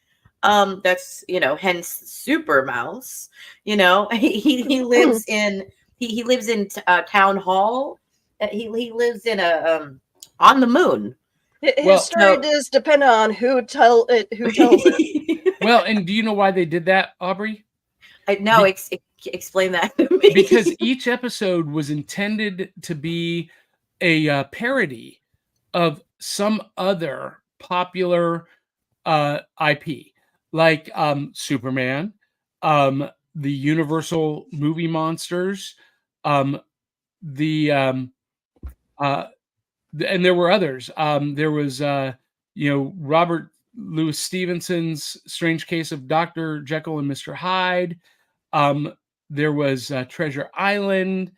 S3: That's, hence Super Mouse. He lives in he lives in town hall. He lives in a on the moon.
S4: His story does depend on who tells it.
S1: Well, and do you know why they did that, Aubrey?
S3: No, explain that to me.
S1: Because each episode was intended to be a parody of some other popular IP, like Superman, the Universal movie monsters, and there were others. There was Robert Louis Stevenson's Strange Case of Dr. Jekyll and Mr. Hyde. There was Treasure Island.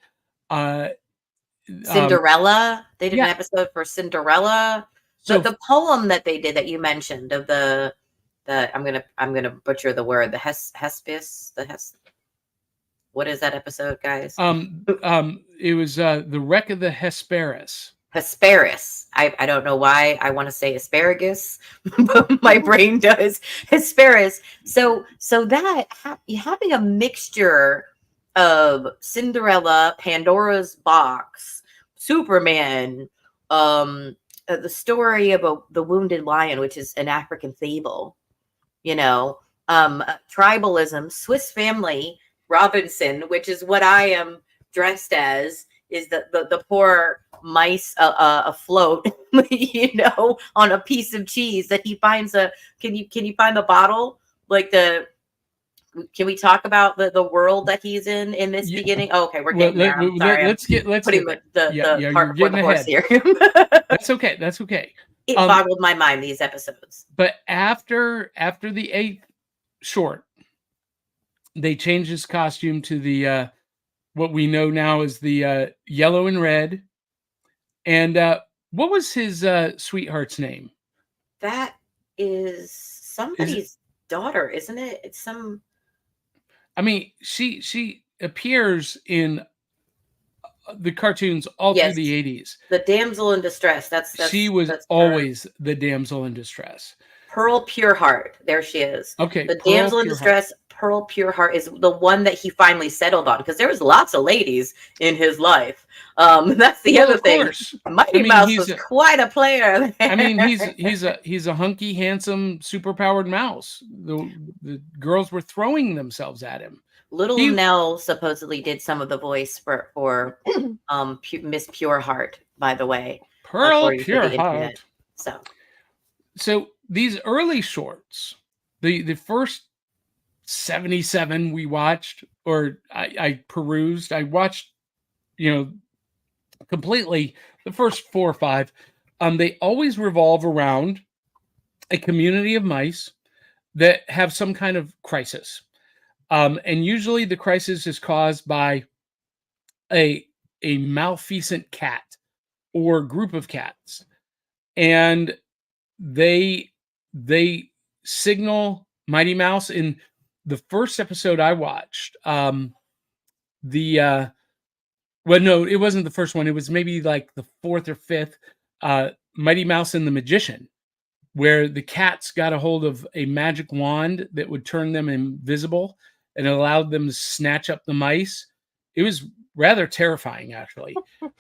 S3: Cinderella. They did an episode for Cinderella. So the poem that they did that you mentioned of the I'm gonna butcher the word, the Hesperus. What is that episode, guys?
S1: It was the Wreck of the Hesperus.
S3: Hesperus. I don't know why I want to say asparagus, but my brain does. Hesperus. So that having a mixture of Cinderella, Pandora's Box, Superman, the story about the wounded lion, which is an African fable, tribalism, Swiss Family Robinson, which is what I am dressed as, is the poor mice afloat, on a piece of cheese that he finds. Can you find the bottle? Can we talk about the world that he's in this beginning? Oh, okay, we're getting there. I'm sorry.
S1: Let's
S3: putting the cart before the horse here.
S1: That's okay. That's okay.
S3: It boggled my mind, these episodes.
S1: But after the 8th short, they changed his costume to the what we know now as the yellow and red. And what was his sweetheart's name?
S3: That is somebody's daughter, isn't it? It's some.
S1: I mean, she appears in the cartoons all through the 80s.
S3: The damsel in distress.
S1: She was always the damsel in distress.
S3: Pearl Pureheart. There she is.
S1: Okay.
S3: The damsel in distress, Pearl Pureheart, is the one that he finally settled on, because there was lots of ladies in his life. That's the other thing. Mighty Mouse was quite a player.
S1: I mean, he's a hunky, handsome, superpowered mouse. The girls were throwing themselves at him.
S3: Little Nell supposedly did some of the voice for Miss Pureheart, by the way.
S1: Pearl Pureheart.
S3: So
S1: these early shorts, the first 77 we watched, or I perused, I watched, completely the first 4 or 5. They always revolve around a community of mice that have some kind of crisis. And usually the crisis is caused by a malfeasant cat or group of cats. And they signal Mighty Mouse. In the first episode I watched, well, no, it wasn't the first one. It was maybe like the 4th or 5th, Mighty Mouse and the Magician, where the cats got a hold of a magic wand that would turn them invisible and allowed them to snatch up the mice. It was rather terrifying, actually.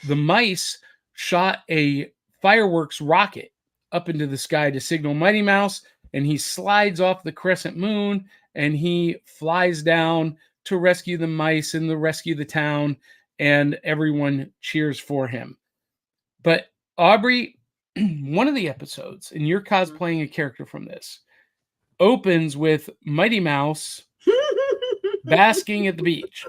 S1: The mice shot a fireworks rocket up into the sky to signal Mighty Mouse, and he slides off the crescent moon, and he flies down to rescue the mice and to rescue the town, and everyone cheers for him. But Aubrey, one of the episodes, and you're cosplaying a character from this, opens with Mighty Mouse basking at the beach.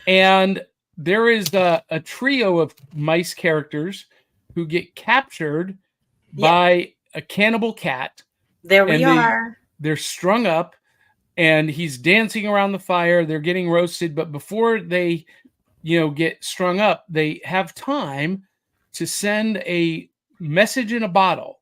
S1: And there is a trio of mice characters who get captured by a cannibal cat.
S3: There we are.
S1: They're strung up, and he's dancing around the fire. They're getting roasted, but before they, get strung up, they have time to send a message in a bottle,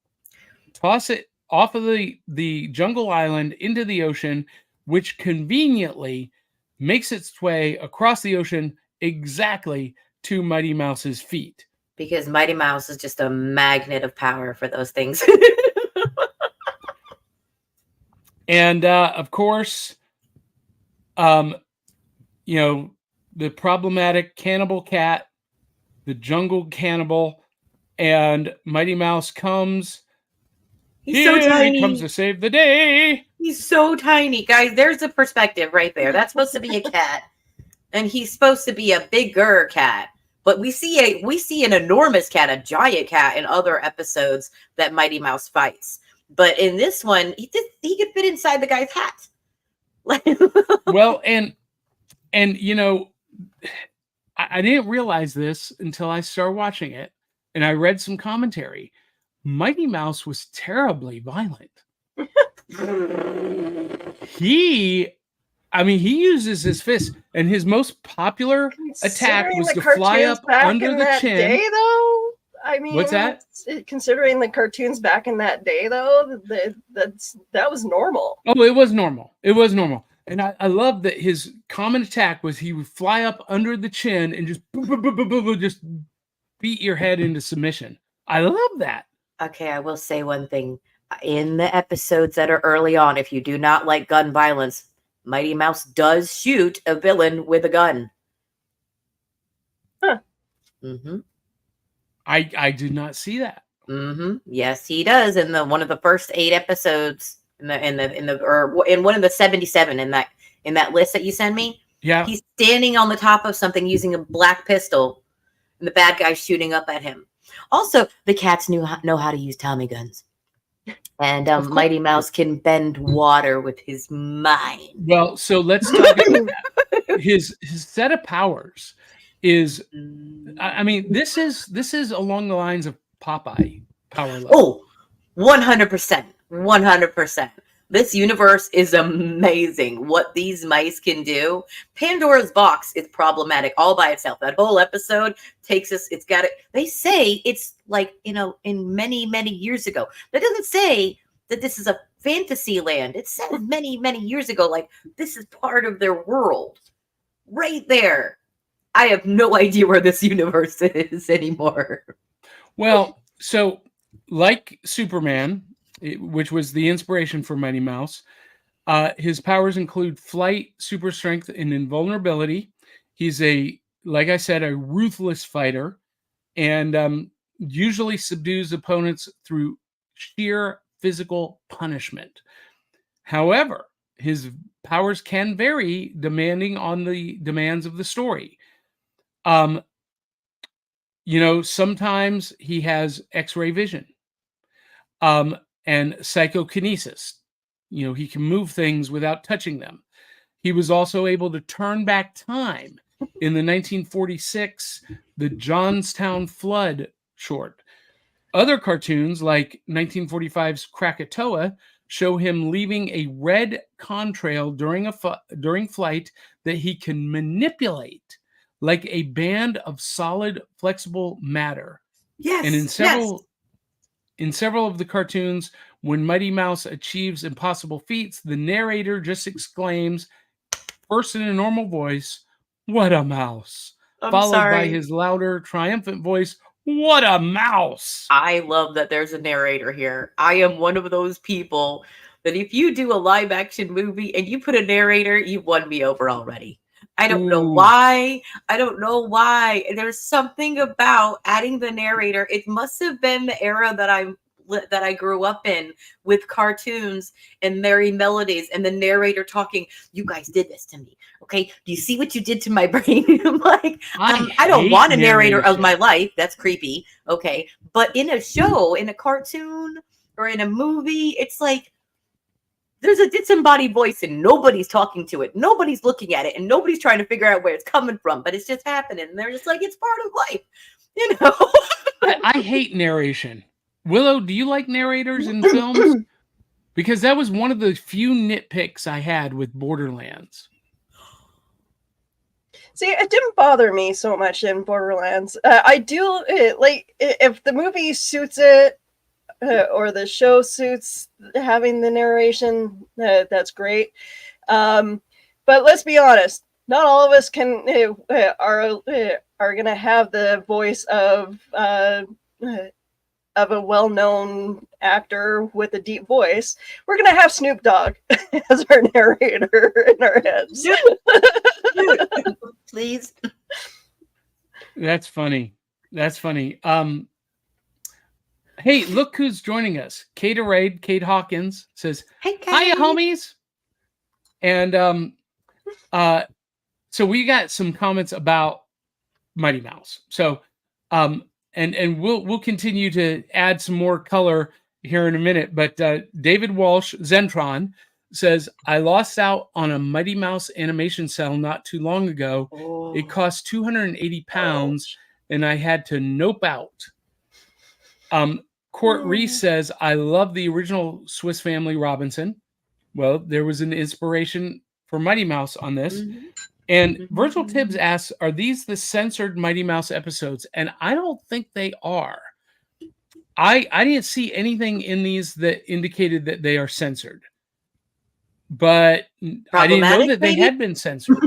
S1: toss it off of the jungle island into the ocean, which conveniently makes its way across the ocean exactly to Mighty Mouse's feet.
S3: Because Mighty Mouse is just a magnet of power for those things.
S1: And of course, the problematic cannibal cat, the jungle cannibal, and Mighty Mouse comes.
S3: He's so tiny.
S1: He comes to save the day.
S3: He's so tiny, guys. There's the perspective right there. That's supposed to be a cat, and he's supposed to be a bigger cat. But we see an enormous cat, a giant cat, in other episodes that Mighty Mouse fights. But in this one, he could fit inside the guy's hat.
S1: Well, and I didn't realize this until I started watching it, and I read some commentary. Mighty Mouse was terribly violent. He uses his fist, and his most popular attack was to fly up under the chin.
S4: Day, though, I mean,
S1: what's that?
S4: Considering the cartoons back in that day, though, that was normal.
S1: Oh, it was normal. It was normal. And I love that his common attack was he would fly up under the chin and just just beat your head into submission. I love that.
S3: Okay, I will say one thing. In the episodes that are early on, if you do not like gun violence, Mighty Mouse does shoot a villain with a gun.
S4: Huh.
S3: Mm-hmm.
S1: I did not see that.
S3: Mm-hmm. Yes, he does. In one of the first 8 episodes, in one of the 77 in that list that you send me.
S1: Yeah,
S3: he's standing on the top of something using a black pistol, and the bad guy's shooting up at him. Also, the cats know how to use Tommy guns. And Mighty Mouse can bend water with his mind.
S1: Well, so let's talk about that. His set of powers is, I mean, this is along the lines of Popeye power level.
S3: Oh, 100%. 100%. This universe is amazing. What these mice can do. Pandora's box is problematic all by itself. That whole episode takes us, it's got it. They say it's like, in many, many years ago. That doesn't say that this is a fantasy land. It said many, many years ago, like this is part of their world. Right there. I have no idea where this universe is anymore.
S1: Well, so like Superman, which was the inspiration for Mighty Mouse, his powers include flight, super strength, and invulnerability. He's like I said, a ruthless fighter, and usually subdues opponents through sheer physical punishment. However, his powers can vary depending on the demands of the story. Sometimes he has X-ray vision. And psychokinesis. He can move things without touching them. He was also able to turn back time in the 1946, the Johnstown Flood short. Other cartoons, like 1945's Krakatoa, show him leaving a red contrail during flight that he can manipulate like a band of solid, flexible matter.
S3: Yes.
S1: And in several of the cartoons, when Mighty Mouse achieves impossible feats, the narrator just exclaims, first in a normal voice, "What a mouse!" followed by his louder, triumphant voice, "What a mouse!"
S3: I love that there's a narrator here. I am one of those people that if you do a live action movie and you put a narrator, you've won me over already. I don't know why. There's something about adding the narrator. It must have been the era that I grew up in, with cartoons and merry melodies and the narrator talking. You guys did this to me. Okay. Do you see what you did to my brain? I'm like, I don't want a narrator of my life. That's creepy. Okay. But in a show, in a cartoon, or in a movie, it's like, there's a disembodied voice and nobody's talking to it. Nobody's looking at it and nobody's trying to figure out where it's coming from, but it's just happening. And they're just like, it's part of life,
S1: I hate narration. Willow, do you like narrators in films? Because that was one of the few nitpicks I had with Borderlands.
S4: See, it didn't bother me so much in Borderlands. I do like if the movie suits it. the show suits having the narration. That's great. But let's be honest, not all of us are going to have the voice of a well-known actor with a deep voice. We're going to have Snoop Dogg as our narrator in our heads.
S3: Please.
S1: That's funny. Hey, look who's joining us. Kate Hawkins says,
S3: Hey, Kate.
S1: "Hiya, homies." And so we got some comments about Mighty Mouse. So and we'll continue to add some more color here in a minute. But David Walsh, Zentron, says, "I lost out on a Mighty Mouse animation cell not too long ago.
S3: Oh.
S1: It cost 280 pounds, and I had to nope out." Court Reese says, "I love the original Swiss Family Robinson." Well, there was an inspiration for Mighty Mouse on this.
S3: Mm-hmm.
S1: And Virgil Tibbs asks, "Are these the censored Mighty Mouse episodes?" And I don't think they are. I didn't see anything in these that indicated that they are censored. But I didn't know that they had been censored.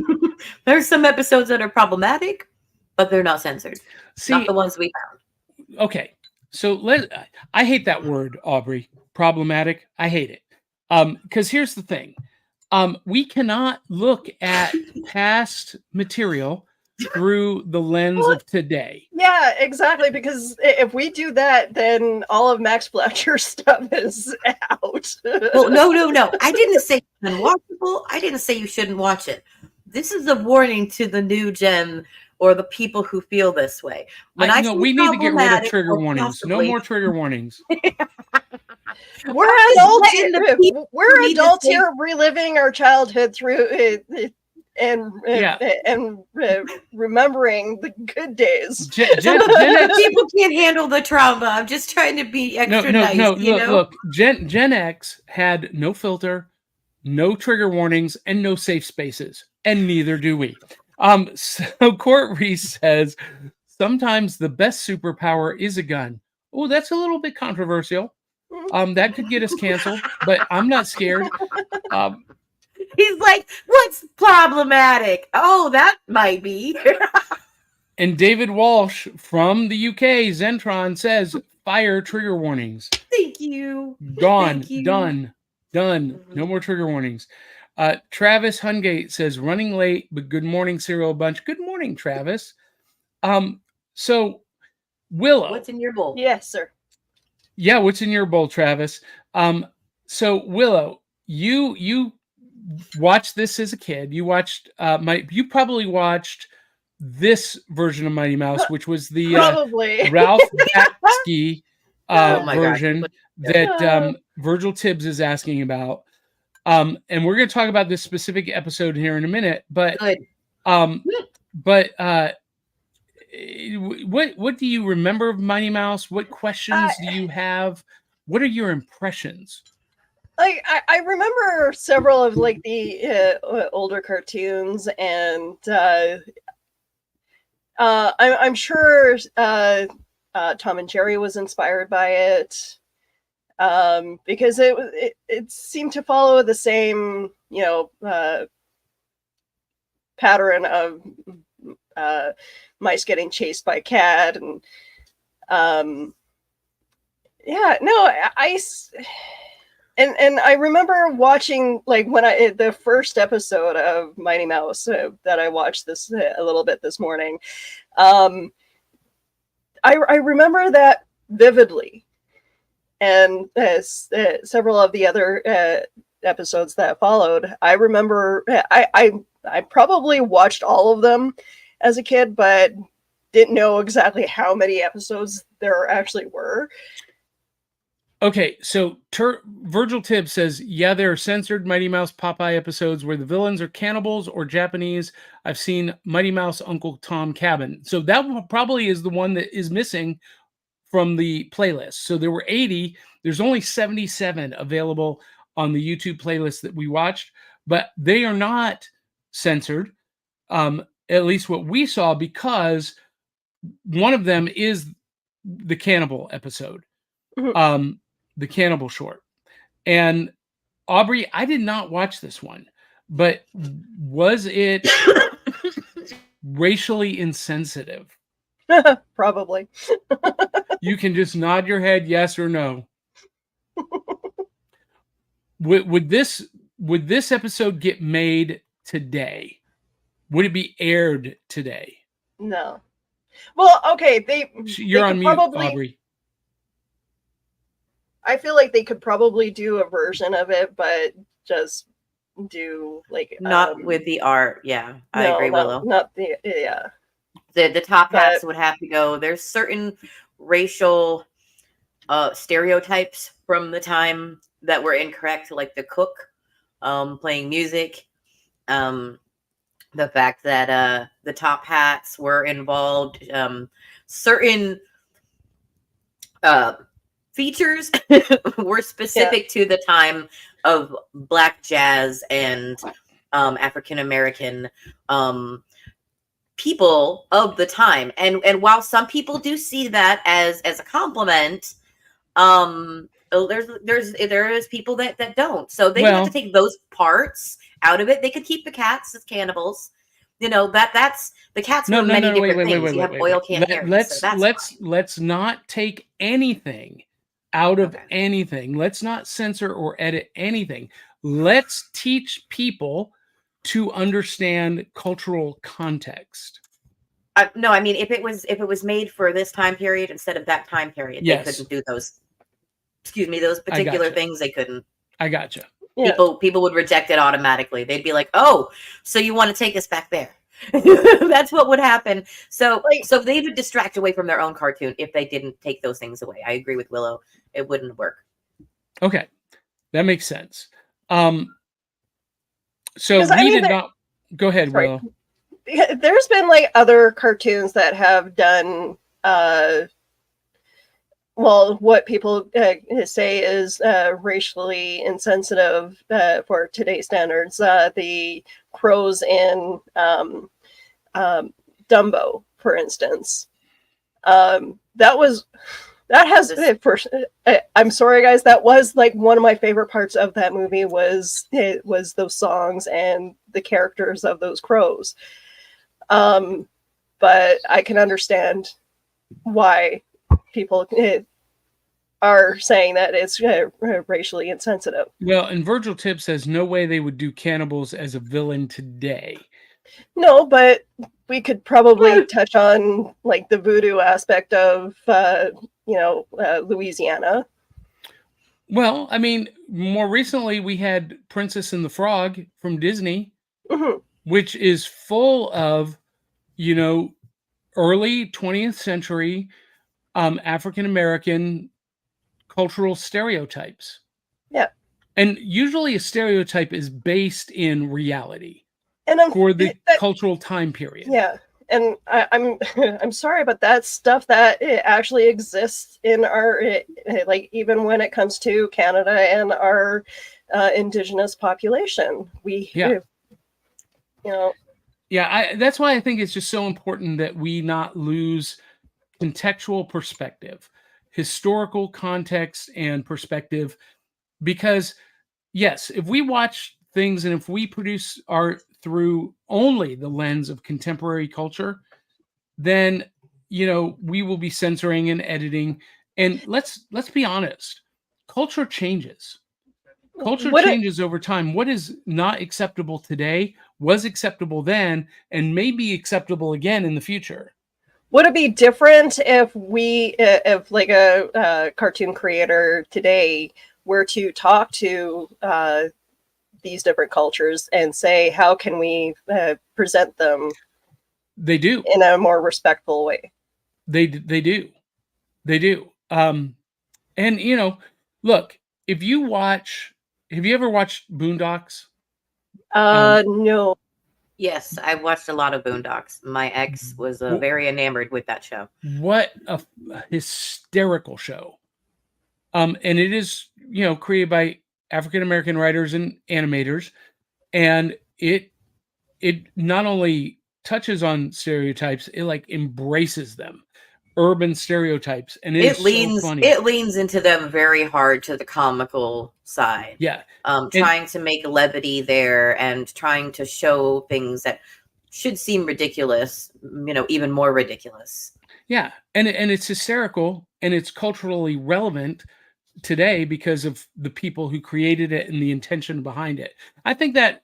S3: There's some episodes that are problematic, but they're not censored.
S1: See,
S3: not the ones we found.
S1: Okay. So I hate that word, Aubrey. Problematic. I hate it. Because here's the thing. We cannot look at past material through the lens of today.
S4: Yeah, exactly. Because if we do that, then all of Max Fletcher's stuff is out.
S3: Well, no. I didn't say it's unwatchable. I didn't say you shouldn't watch it. This is a warning to the new gen or the people who feel this way.
S1: We need to get rid of trigger warnings. No more trigger warnings.
S4: We're adults. We're adults here, reliving our childhood through and remembering the good days.
S3: People can't handle the trauma. I'm just trying to be extra nice.
S1: Look. Gen X had no filter, no trigger warnings, and no safe spaces, and neither do we. So Court Reese says, "Sometimes the best superpower is a gun." Oh, that's a little bit controversial. That could get us canceled, but I'm not scared.
S3: He's like, "What's problematic?" Oh, that might be.
S1: And David Walsh from the UK, Zentron, says, "Fire trigger warnings."
S3: Thank you.
S1: Gone.
S3: Thank you.
S1: Done. No more trigger warnings. Travis Hungate says, "Running late, but good morning, Serial Bunch." Good morning, Travis. So Willow.
S3: What's in your bowl?
S4: Yes, sir.
S1: Yeah, what's in your bowl, Travis? So Willow, you watched this as a kid. You watched you probably watched this version of Mighty Mouse, which was the Ralph Bakshi version that Virgil Tibbs is asking about. And we're going to talk about this specific episode here in a minute. But what do you remember of Mighty Mouse? What questions do you have? What are your impressions?
S4: Like I remember several of like the older cartoons, and I'm sure Tom and Jerry was inspired by it, because it seemed to follow the same pattern of mice getting chased by a cat, and And I remember watching, like, when the first episode of Mighty Mouse that I watched this a little bit this morning, I remember that vividly, and several of the other episodes that followed. I remember I probably watched all of them as a kid, but didn't know exactly how many episodes there actually were.
S1: Okay, so Virgil Tibbs says, "Yeah, there are censored Mighty Mouse Popeye episodes where the villains are cannibals or Japanese. I've seen Mighty Mouse Uncle Tom Cabin." So that probably is the one that is missing from the playlist. So there were 80. There's only 77 available on the YouTube playlist that we watched, but they are not censored, at least what we saw, because one of them is the cannibal episode. Mm-hmm. the cannibal short. And Aubrey, I did not watch this one, but was it racially insensitive?
S4: Probably.
S1: You can just nod your head yes or no. Would this episode get made today? Would it be aired today?
S4: No. Well, okay,
S1: You're
S4: they
S1: on
S4: could
S1: mute,
S4: probably,
S1: Aubrey.
S4: I feel like they could probably do a version of it, but just do like
S3: Not with the art. Yeah, I agree, Willow.
S4: Not the yeah.
S3: The top hats would have to go. There's certain racial stereotypes from the time that were incorrect, like the cook playing music. The fact that the top hats were involved. Certain features were specific to the time of Black jazz and African American people of the time. And while some people do see that as a compliment, there is people that don't. So they have to take those parts out of it. They could keep the cats as cannibals. You know, that's the cats were many different things. You have oil can Harris.
S1: Let's not take anything out of anything. Let's not censor or edit anything. Let's teach people to understand cultural context.
S3: No, I mean if it was made for this time period instead of that time period, they couldn't do those. Excuse me, those particular things they couldn't.
S1: I gotcha.
S3: Yeah. People would reject it automatically. They'd be like, "Oh, so you want to take us back there?" That's what would happen. So they would distract away from their own cartoon if they didn't take those things away. I agree with Willow. It wouldn't work.
S1: Okay, that makes sense. So we did not. Go ahead, Willow.
S4: There's been like other cartoons that have done. Well, what people say is racially insensitive for today's standards. The crows in Dumbo, for instance. I'm sorry, guys. That was like one of my favorite parts of that movie was those songs and the characters of those crows. But I can understand why people are saying that it's racially insensitive.
S1: Well, and Virgil Tipp says no way they would do cannibals as a villain today.
S4: No, but we could probably touch on like the voodoo aspect of Louisiana.
S1: Well, I mean, more recently we had Princess and the Frog from Disney, which is full of, early 20th century African American cultural stereotypes.
S4: Yeah.
S1: And usually a stereotype is based in reality
S4: and
S1: for the cultural time period.
S4: Yeah. And I'm sorry, but that's stuff that it actually exists in our, like, even when it comes to Canada and our indigenous population.
S1: That's why I think it's just so important that we not lose contextual perspective, historical context and perspective, because yes, if we watch things and if we produce art through only the lens of contemporary culture, then we will be censoring and editing. And let's be honest, culture changes. Culture changes over time. What is not acceptable today was acceptable then and may be acceptable again in the future.
S4: Would it be different if like a cartoon creator today were to talk to these different cultures and say, how can we present them?
S1: They do
S4: in a more respectful way.
S1: They do. And look, have you ever watched Boondocks?
S4: No.
S1: Yes,
S3: I've watched a lot of Boondocks. My ex was very enamored with that show.
S1: What a hysterical show. And it is, created by African-American writers and animators. And it not only touches on stereotypes, it like embraces them. urban stereotypes, and
S3: It
S1: so
S3: leans
S1: funny.
S3: it leans into them very hard to the comical side.
S1: Yeah.
S3: Trying to make levity there and trying to show things that should seem ridiculous, even more ridiculous.
S1: Yeah, and it's hysterical, and it's culturally relevant today because of the people who created it and the intention behind it. I think that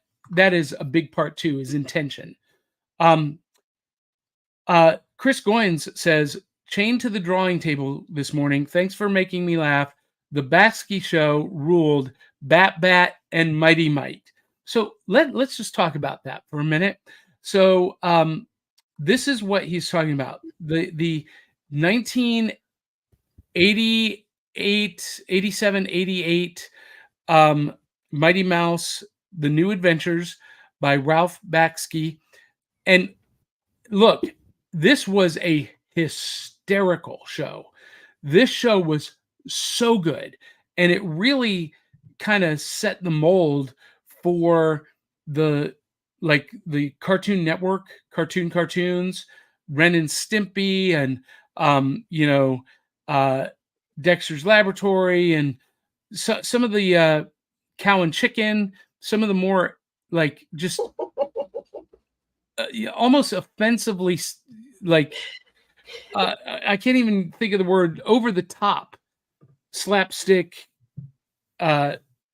S1: is a big part too, is intention. Chris Goins says, chained to the drawing table this morning. Thanks for making me laugh. The Batsky show ruled. Bat and Mighty Might. So let's just talk about that for a minute. So this is what he's talking about. The 1988, 87, 88 Mighty Mouse, The New Adventures by Ralph Baksky. And look, this was a hysterical show. This show was so good. And it really kind of set the mold for the Cartoon Network, cartoons, Ren and Stimpy, and Dexter's Laboratory, and some of the Cow and Chicken, some of the more just almost offensively I can't even think of the word, over the top slapstick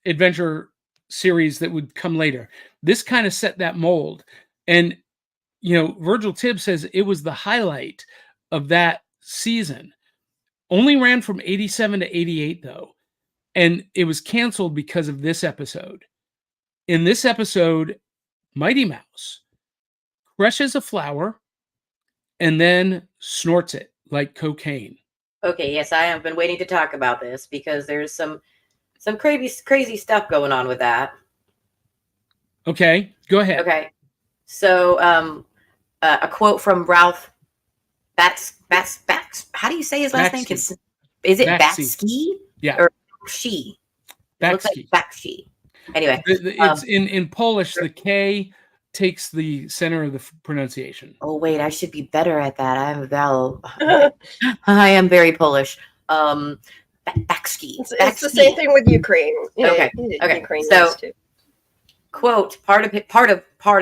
S1: adventure series that would come later. This kind of set that mold. And Virgil Tibbs says it was the highlight of that season. Only ran from 87 to 88 though, and it was canceled because of this episode. In this episode, Mighty Mouse crushes a flower and then snorts it like cocaine.
S3: Okay, yes, I have been waiting to talk about this because there's some crazy stuff going on with that.
S1: Okay, go ahead.
S3: Okay, so a quote from Ralph Bats. How do you say his last name? Is it Batsky?
S1: Yeah,
S3: or she? It looks like Batsky. Anyway,
S1: it's in Polish. The K takes the center of the pronunciation.
S3: Oh wait, I should be better at that. I am very Polish. Batsky.
S4: It's the same thing with Ukraine.
S3: Okay.
S4: Ukraine
S3: so,
S4: too.
S3: Quote, part of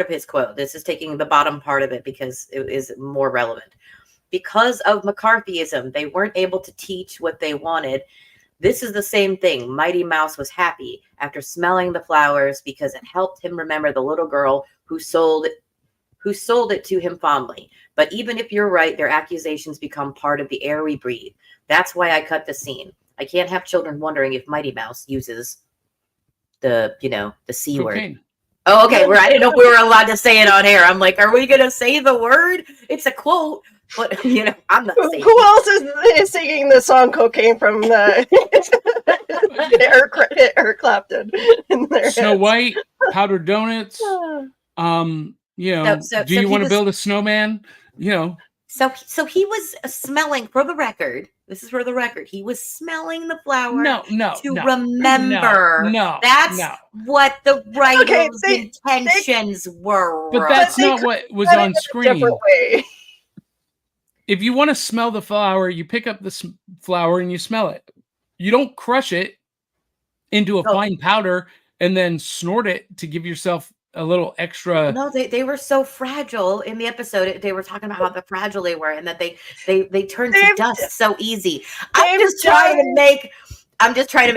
S3: his quote. This is taking the bottom part of it because it is more relevant. Because of McCarthyism, they weren't able to teach what they wanted. This is the same thing. Mighty Mouse was happy after smelling the flowers because it helped him remember the little girl who sold it to him fondly. But even if you're right, their accusations become part of the air we breathe. That's why I cut the scene. I can't have children wondering if Mighty Mouse uses the C word. Oh, okay. I didn't know if we were allowed to say it on air. I'm like, are we going to say the word? It's a quote, but I'm not saying.
S4: Who else is singing the song "Cocaine" from Eric Clapton?
S1: Snow White, Powdered Donuts. Do you want to build a snowman?
S3: So he was smelling, for the record. This is for the record. He was smelling the flower remember. That's what the writer's intentions were.
S1: But that's not what was on screen. If you want to smell the flower, you pick up the flower and you smell it. You don't crush it into a fine powder and then snort it to give yourself a little extra.
S3: No, they were so fragile in the episode. They were talking about how the fragile they were and that they turned to dust so easy. I'm just trying to make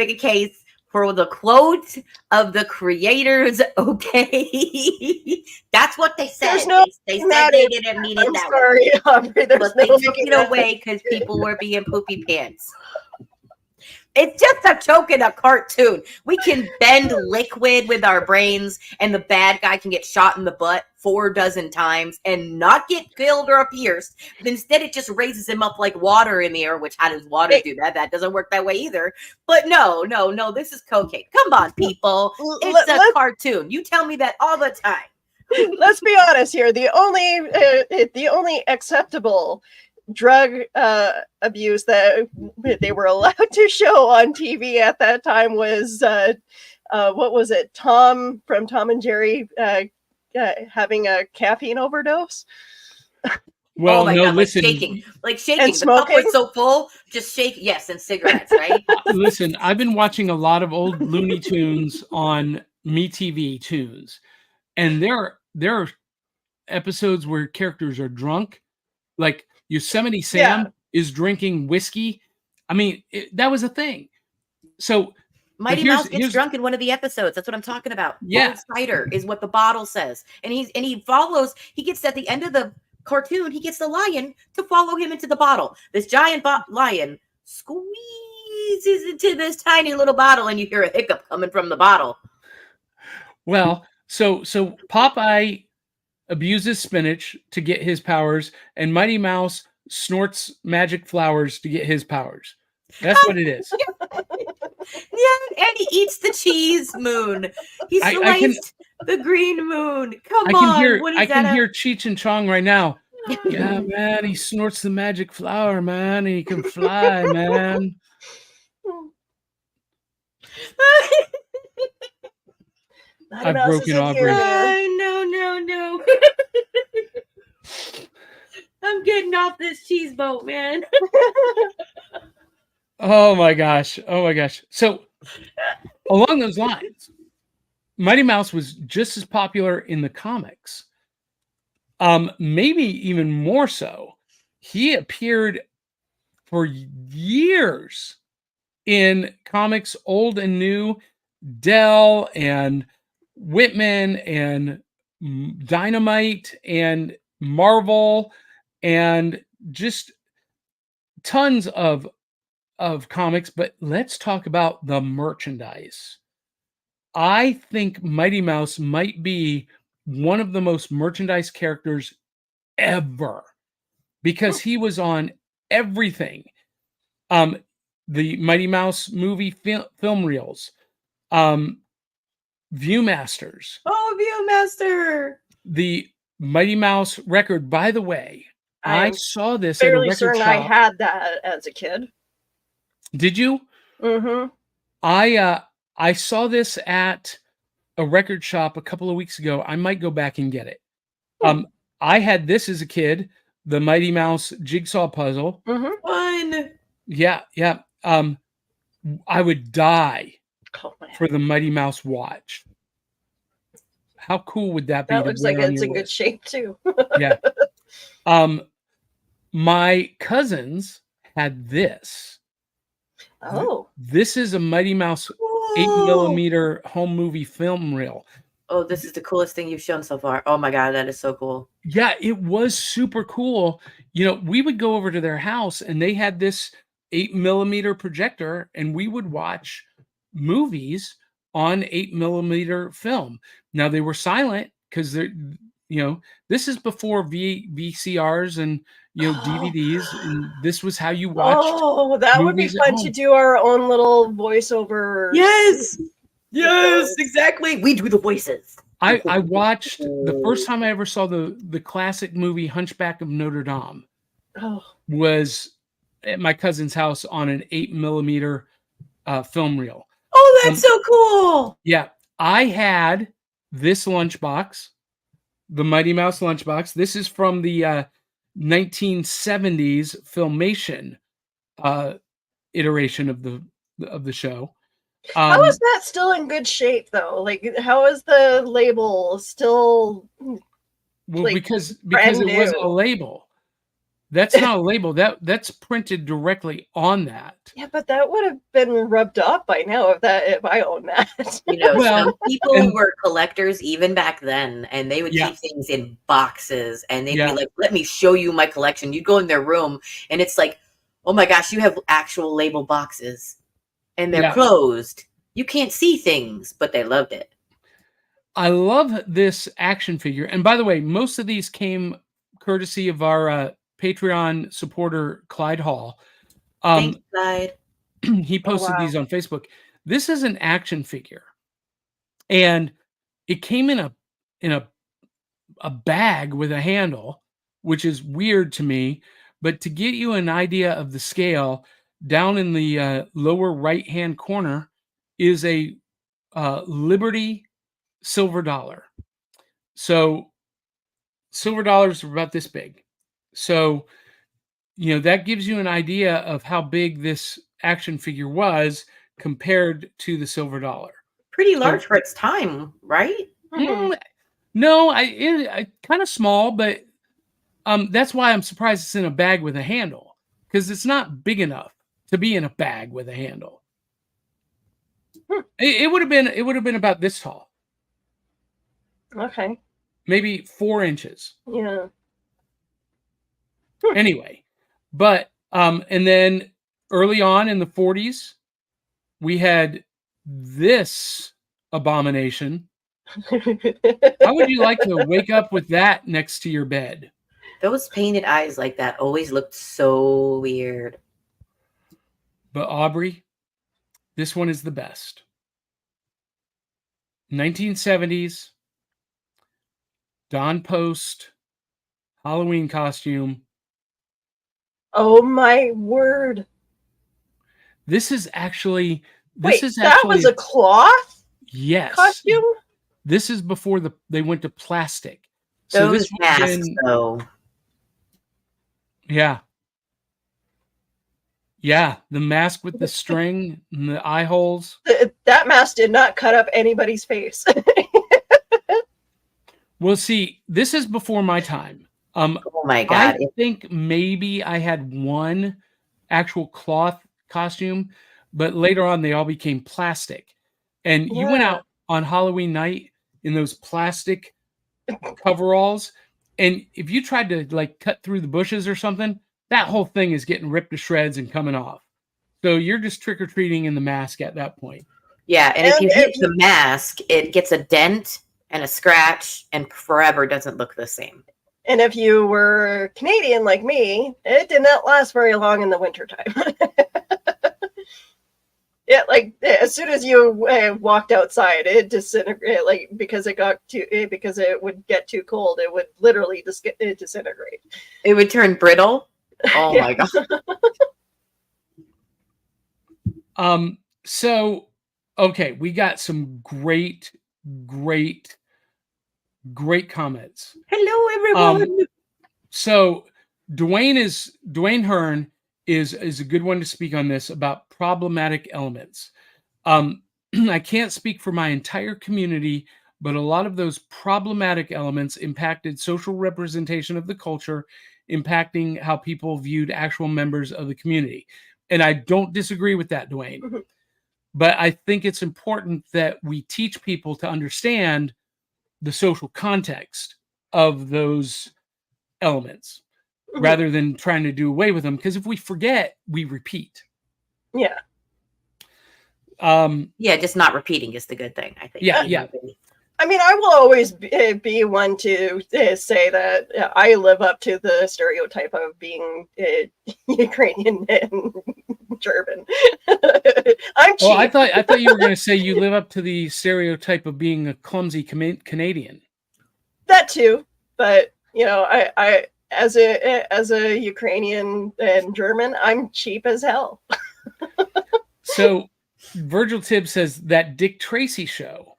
S3: a case for the quote of the creators. Okay, that's what they said. They said they didn't mean it that way.
S4: Aubrey,
S3: but they took it away because people were being poopy pants. It's just a joke in a cartoon. We can bend liquid with our brains, and the bad guy can get shot in the butt 4 dozen times and not get killed or pierced. But instead, it just raises him up like water in the air, which how does water do that? That doesn't work that way either. But no, this is cocaine. Come on, people. It's a cartoon. You tell me that all the time.
S4: Let's be honest here. The only acceptable drug abuse that they were allowed to show on TV at that time was what was it? Tom from Tom and Jerry having a caffeine overdose.
S1: Well,
S3: oh my
S1: no,
S3: God,
S1: listen,
S3: like shaking. The cup
S4: smoking?
S3: was so full, just shake. Yes, and cigarettes, right?
S1: listen, I've been watching a lot of old Looney Tunes on MeTV Tunes, and there are episodes where characters are drunk, like Yosemite Sam is drinking whiskey. I mean, that was a thing. So, but
S3: Mighty Mouse gets drunk in one of the episodes. That's what I'm talking about.
S1: Yeah.
S3: Old cider is what the bottle says, and he follows. He gets at the end of the cartoon. He gets the lion to follow him into the bottle. This giant lion squeezes into this tiny little bottle, and you hear a hiccup coming from the bottle.
S1: Well, so Popeye abuses spinach to get his powers, and Mighty Mouse snorts magic flowers to get his powers. That's what it is.
S3: Yeah, and he eats the cheese moon. He sliced the green moon. Come on,
S1: I can hear Cheech and Chong right now. Yeah, man, he snorts the magic flower, man, and he can fly, man. I've broken Aubrey.
S3: No. I'm getting off this cheese boat, man.
S1: Oh my gosh. So along those lines, Mighty Mouse was just as popular in the comics. Maybe even more so. He appeared for years in comics, old and new, D'Elle and Whitman and Dynamite and Marvel and just tons of comics. But let's talk about the merchandise. I think Mighty Mouse might be one of the most merchandise characters ever because he was on everything. The Mighty Mouse movie film reels, Viewmasters.
S3: Oh, Viewmaster.
S1: The Mighty Mouse record, by the way, I saw this at a
S4: fairly
S1: record
S4: certain
S1: shop.
S4: I had that as a kid.
S1: Did you?
S4: Mm-hmm.
S1: I saw this at a record shop a couple of weeks ago. I might go back and get it. I had this as a kid, the Mighty Mouse jigsaw puzzle.
S4: Mm-hmm.
S3: Fun.
S1: Yeah. I would die
S4: Oh,
S1: for the Mighty Mouse watch. How cool would that be?
S4: That looks like it's in good shape too.
S1: Yeah. My cousins had this.
S4: Oh.
S1: This is a Mighty Mouse 8mm home movie film reel.
S3: Oh, this is the coolest thing you've shown so far. Oh my God, that is so cool.
S1: Yeah, it was super cool. You know, we would go over to their house and they had this 8mm projector and we would watch movies on 8mm film. Now they were silent because they're, you know, this is before VCRs and, you know, DVDs, and this was how you watched.
S4: Oh, that would be fun to do our own little voiceover.
S3: Yes, exactly. We do the voices.
S1: I watched the first time I ever saw the classic movie Hunchback of Notre Dame. Was at my cousin's house on an 8mm film reel.
S3: Oh, that's so cool.
S1: Yeah, I had this lunchbox, the Mighty Mouse lunchbox. This is from the 1970s Filmation iteration of the show.
S4: How is that still in good shape though? Like, how is the label still?
S1: Well, because it wasn't a label. That's not a label. That's printed directly on that.
S4: Yeah, but that would have been rubbed off by now if I own that.
S3: You know, some people were collectors even back then, and they would keep things in boxes, and they'd be like, "Let me show you my collection." You'd go in their room, and it's like, "Oh my gosh, you have actual label boxes, and they're closed. You can't see things," but they loved it.
S1: I love this action figure, and by the way, most of these came courtesy of our Patreon supporter Clyde Hall.
S3: Thanks, Clyde.
S1: He posted these on Facebook. This is an action figure, and it came in a bag with a handle, which is weird to me. But to get you an idea of the scale, down in the lower right hand corner is a Liberty silver dollar. So silver dollars are about this big. So, that gives you an idea of how big this action figure was compared to the silver dollar.
S3: Pretty large for its time, right?
S1: No, I kind of small, but that's why I'm surprised it's in a bag with a handle, because it's not big enough to be in a bag with a handle. It would have been about this tall,
S4: Okay.
S1: maybe 4 inches.
S4: Yeah.
S1: Anyway, but and then early on in the 40s, we had this abomination. How would you like to wake up with that next to your bed?
S3: Those painted eyes like that always looked so weird.
S1: But Aubrey, this one is the best. 1970s, Don Post, Halloween costume.
S4: Oh my word.
S1: This is actually
S4: that was a cloth
S1: costume? This is before they went to plastic. So
S3: Those masks, though.
S1: Yeah. Yeah, the mask with the string and the eye holes.
S4: That mask did not cut up anybody's face.
S1: Well, see, this is before my time.
S3: Oh my God.
S1: I think maybe I had one actual cloth costume, but later on they all became plastic. And you went out on Halloween night in those plastic coveralls, and if you tried to like cut through the bushes or something, that whole thing is getting ripped to shreds and coming off. So you're just trick-or-treating in the mask at that point.
S3: Yeah, and if you hit the mask, it gets a dent and a scratch and forever doesn't look the same.
S4: And if you were Canadian like me, it did not last very long in the wintertime. Yeah, like as soon as you walked outside, it disintegrated. Like because it would get too cold, it would literally disintegrate.
S3: It would turn brittle. Oh my God.
S1: So okay, we got some great comments.
S3: Hello, everyone.
S1: So Dwayne Hearn is a good one to speak on this about problematic elements. I can't speak for my entire community, but a lot of those problematic elements impacted social representation of the culture, impacting how people viewed actual members of the community. And I don't disagree with that, Dwayne. Mm-hmm. But I think it's important that we teach people to understand the social context of those elements, mm-hmm. rather than trying to do away with them. Because if we forget, we repeat.
S4: Yeah.
S3: Just not repeating is the good thing, I think.
S1: Yeah.
S4: I mean, I will always be one to say that I live up to the stereotype of being Ukrainian and German. I'm cheap.
S1: Oh, I thought you were going to say you live up to the stereotype of being a clumsy Canadian.
S4: That too, but I as a Ukrainian and German, I'm cheap as hell.
S1: So, Virgil Tibbs says that Dick Tracy show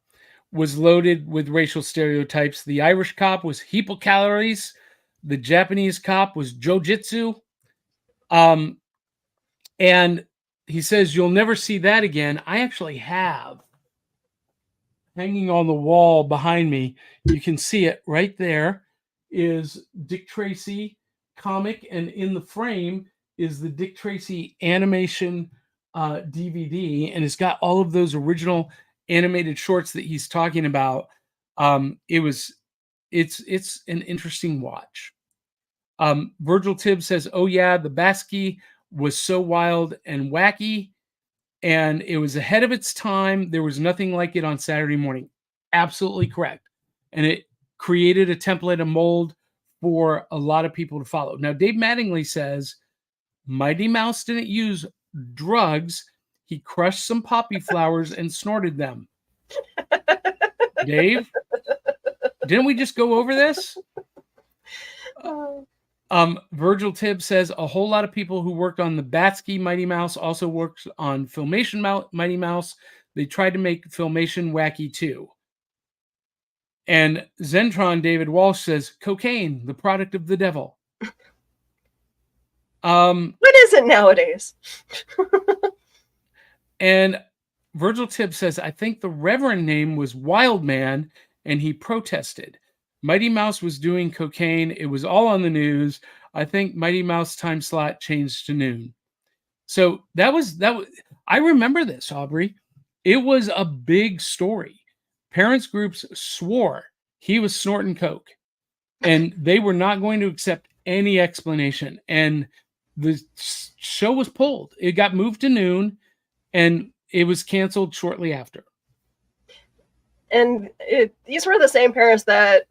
S1: was loaded with racial stereotypes. The Irish cop was hypocalories. The Japanese cop was jojitsu. And he says, you'll never see that again. I actually have hanging on the wall behind me. You can see it right there is Dick Tracy comic. And in the frame is the Dick Tracy animation DVD. And it's got all of those original animated shorts that he's talking about. It's an interesting watch. Virgil Tibbs says, oh yeah, the Basque was so wild and wacky, and it was ahead of its time. There was nothing like it on Saturday morning. Absolutely correct. And it created a template, a mold for a lot of people to follow. Now, Dave Mattingly says, Mighty Mouse didn't use drugs. He crushed some poppy flowers and snorted them. Dave, didn't we just go over this? Virgil Tibbs says a whole lot of people who worked on the Batsky Mighty Mouse also worked on Filmation Mighty Mouse. They tried to make Filmation wacky too. And Zentron David Walsh says cocaine, the product of the devil.
S4: What is it nowadays?
S1: And Virgil Tibbs says, I think the Reverend name was Wildman, and he protested. Mighty Mouse was doing cocaine. It was all on the news. I think Mighty Mouse time slot changed to noon. So that was. I remember this, Aubrey. It was a big story. Parents groups swore he was snorting coke, and they were not going to accept any explanation. And the show was pulled. It got moved to noon, and it was canceled shortly after.
S4: And these were the same parents that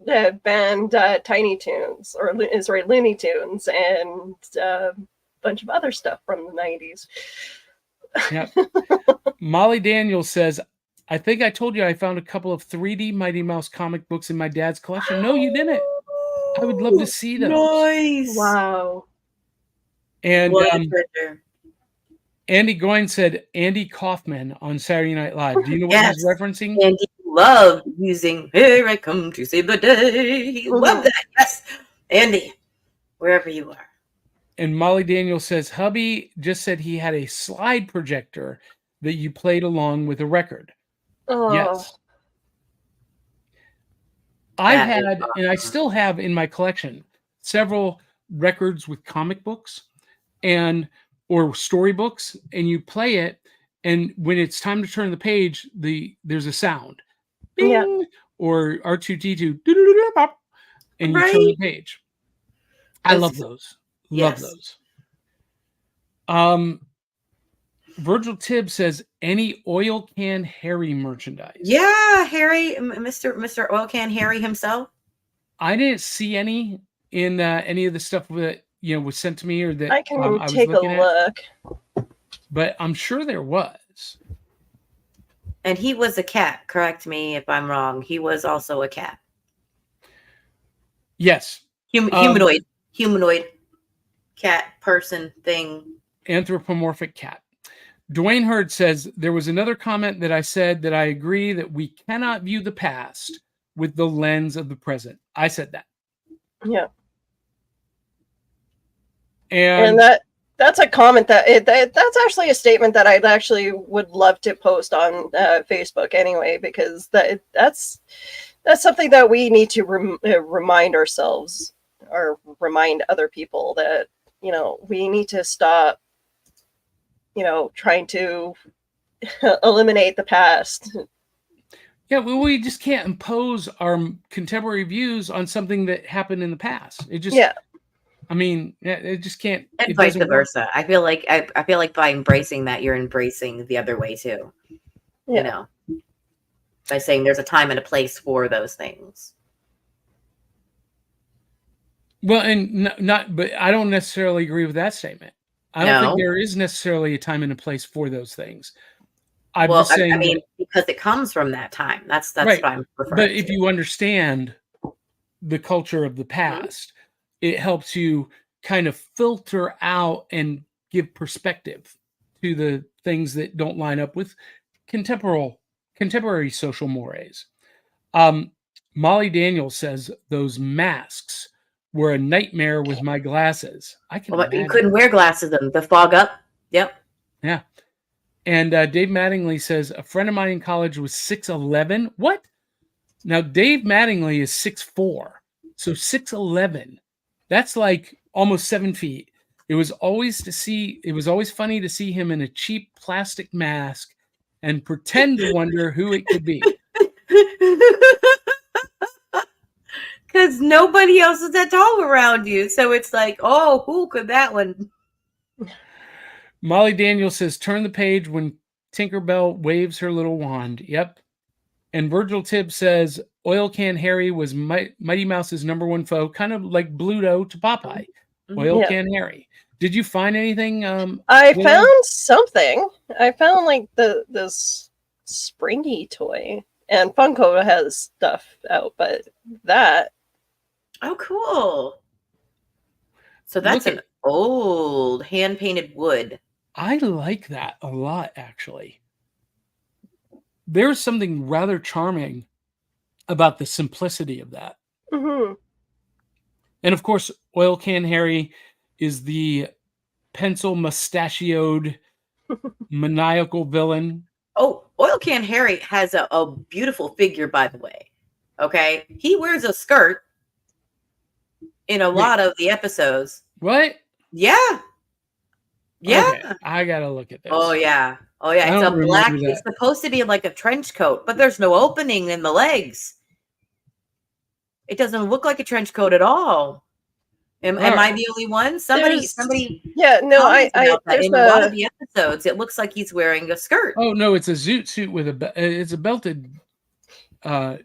S4: banned Tiny Toons, or Looney Tunes, and a bunch of other stuff from the 90s.
S1: Yeah. Molly Daniels says, I think I told you I found a couple of 3D Mighty Mouse comic books in my dad's collection. No, you didn't. I would love to see those.
S3: Nice.
S4: Wow.
S1: And
S3: What a treasure.
S1: Andy Goyne said Andy Kaufman on Saturday Night Live. Do you know what
S3: Yes.
S1: he's referencing?
S3: And he loved using "Here I come to save the day." He loved that. Yes, Andy, wherever you are.
S1: And Molly Daniels says hubby just said he had a slide projector that you played along with a record.
S4: Oh.
S1: Yes. I
S3: That is
S1: had, and I still have in my collection, several records with comic books or storybooks, and you play it, and when it's time to turn the page, there's a sound. Bing,
S4: Yeah.
S1: or R2D2, doo-doo-doo-doo-bop, and you turn the
S3: Right.
S1: page. I love those. Love
S3: Yes.
S1: those. Virgil Tibbs says any Oil Can Harry merchandise.
S3: Yeah, Harry, Mr. Oil Can Harry himself.
S1: I didn't see any in any of the stuff that was sent to me or that
S4: I can
S1: I was
S4: take a
S1: looking at,
S4: look.
S1: but I'm sure there was.
S3: And he was a cat. Correct me if I'm wrong. He was also a cat.
S1: Yes,
S3: Humanoid cat person thing.
S1: anthropomorphic cat. Dwayne Hurd says there was another comment that I said that I agree that we cannot view the past with the lens of the present. I said that.
S4: Yeah.
S1: And
S4: that's a comment that's actually a statement that I actually would love to post on Facebook anyway, because that's something that we need to remind ourselves, or remind other people that we need to stop trying to eliminate the past.
S1: yeah, we just can't impose our contemporary views on something that happened in the past. It just, I mean, it just can't.
S3: And
S1: it
S3: vice
S1: doesn't work.
S3: versa. I feel like by embracing that, you're embracing the other way too.
S4: Yeah.
S3: By saying there's a time and a place for those things.
S1: Well, and but I don't necessarily agree with that statement. I don't think
S3: No.
S1: there is necessarily a time and a place for those things. I'm
S3: Well,
S1: just saying,
S3: I mean, because it comes from that time. That's
S1: Right.
S3: what I'm referring
S1: but
S3: to.
S1: if you understand the culture of the past, it helps you kind of filter out and give perspective to the things that don't line up with contemporary social mores. Molly Daniels says those masks were a nightmare with my glasses. I can
S3: Well, you
S1: imagine.
S3: couldn't wear glasses then. The fog up. Yep.
S1: Yeah. And Dave Mattingly says a friend of mine in college was 6'11". What? Now Dave Mattingly is 6'4". So 6'11". That's like almost 7 feet. It was always funny to see him in a cheap plastic mask and pretend to wonder who it could be.
S3: Because nobody else is that tall around you. So it's like, oh, who could that one?
S1: Molly Daniels says, turn the page when Tinkerbell waves her little wand. Yep. And Virgil Tibbs says, Oil Can Harry was Mighty Mouse's number one foe, kind of like Bluto to Popeye. Oil Can Harry. Did you find anything?
S4: I found something. I found like this Springy toy. And Funko has stuff out, but that.
S3: Oh, cool. So that's an old hand-painted wood.
S1: I like that a lot, actually. There's something rather charming about the simplicity of that.
S4: Mm-hmm.
S1: And of course, Oil Can Harry is the pencil mustachioed maniacal villain.
S3: Oh, Oil Can Harry has a beautiful figure, by the way. Okay, he wears a skirt in a lot of the episodes.
S1: What?
S3: Yeah. Yeah.
S1: Okay, I gotta look at this.
S3: Oh yeah. Oh yeah.
S1: I
S3: It's a
S1: don't
S3: black.
S1: remember that.
S3: It's supposed to be like a trench coat, but there's no opening in the legs. It doesn't look like a trench coat at all. Am I the only one? Somebody.
S4: Yeah, no,
S3: in a lot of the episodes, it looks like he's wearing a skirt.
S1: Oh no, it's a zoot suit with it's a belted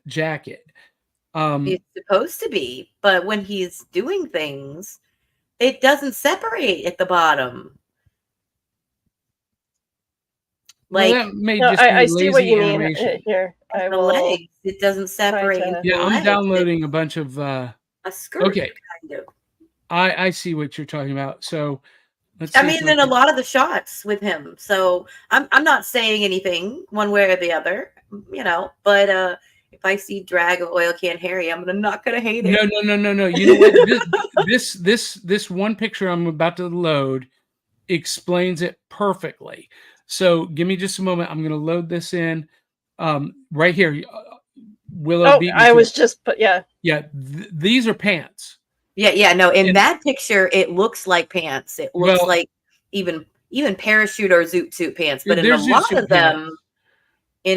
S1: jacket.
S3: It's supposed to be, but when he's doing things, it doesn't separate at the bottom. Like,
S1: well, that may
S4: no,
S1: just be
S4: I see what
S1: lazy
S4: you mean
S1: animation.
S4: here. I
S3: the
S4: will.
S3: legs, it doesn't separate.
S4: to-
S3: into
S1: Yeah,
S3: the
S1: I'm
S3: legs.
S1: downloading a bunch of.
S3: A skirt.
S1: Okay.
S3: Kind of.
S1: I see what you're talking about. So let's.
S3: I
S1: see
S3: mean,
S1: if
S3: in a lot of the shots with him. So I'm not saying anything one way or the other, you know. But if I see drag of Oil Can Harry, I'm not gonna hate it.
S1: No. You know what? This one picture I'm about to load explains it perfectly. So give me just a moment. I'm going to load this in right here. Willow.
S4: Oh, I was just, yeah.
S1: Yeah, these are pants.
S3: Yeah. No, in that picture, it looks like pants. It looks like even parachute or zoot suit pants. But in a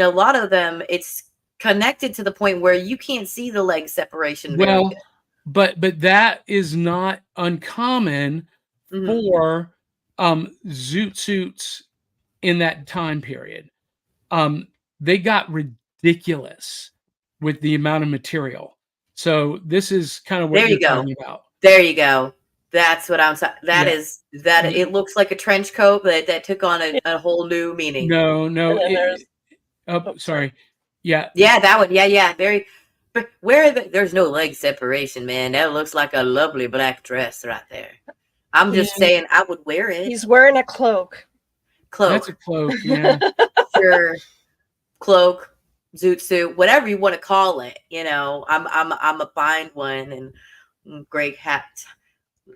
S3: lot of them, it's connected to the point where you can't see the leg separation.
S1: Well, but that is not uncommon for zoot suits in that time period. They got ridiculous with the amount of material. So this is kind of what you're talking about.
S3: There you go. That's what I'm saying. It looks like a trench coat that took on a whole new meaning.
S1: No. Sorry. Yeah.
S3: Yeah, that one. Yeah. Very. But there's no leg separation, man. That looks like a lovely black dress right there. I'm just saying I would wear it.
S4: He's wearing a cloak.
S1: That's a cloak, yeah.
S3: Sure. Cloak, zoot suit, whatever you want to call it. You know, I'm a fine one and gray hat,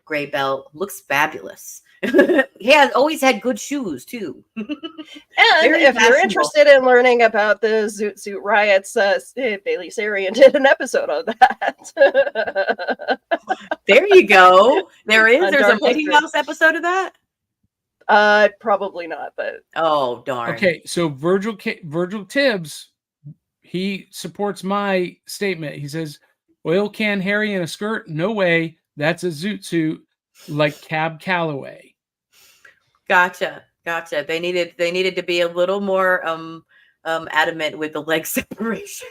S3: gray belt. Looks fabulous. He has always had good shoes too.
S4: And if you're interested in learning about the Zoot Suit riots, Bailey Sarian did an episode on that.
S3: There you go. There's a Mickey
S4: History.
S3: Mouse episode of that.
S4: Probably not, but
S3: oh darn.
S1: Okay, so Virgil Tibbs, he supports my statement. He says, "Oil Can Harry in a skirt? No way. That's a zoot suit like Cab Calloway."
S3: Gotcha. They needed to be a little more adamant with the leg separation.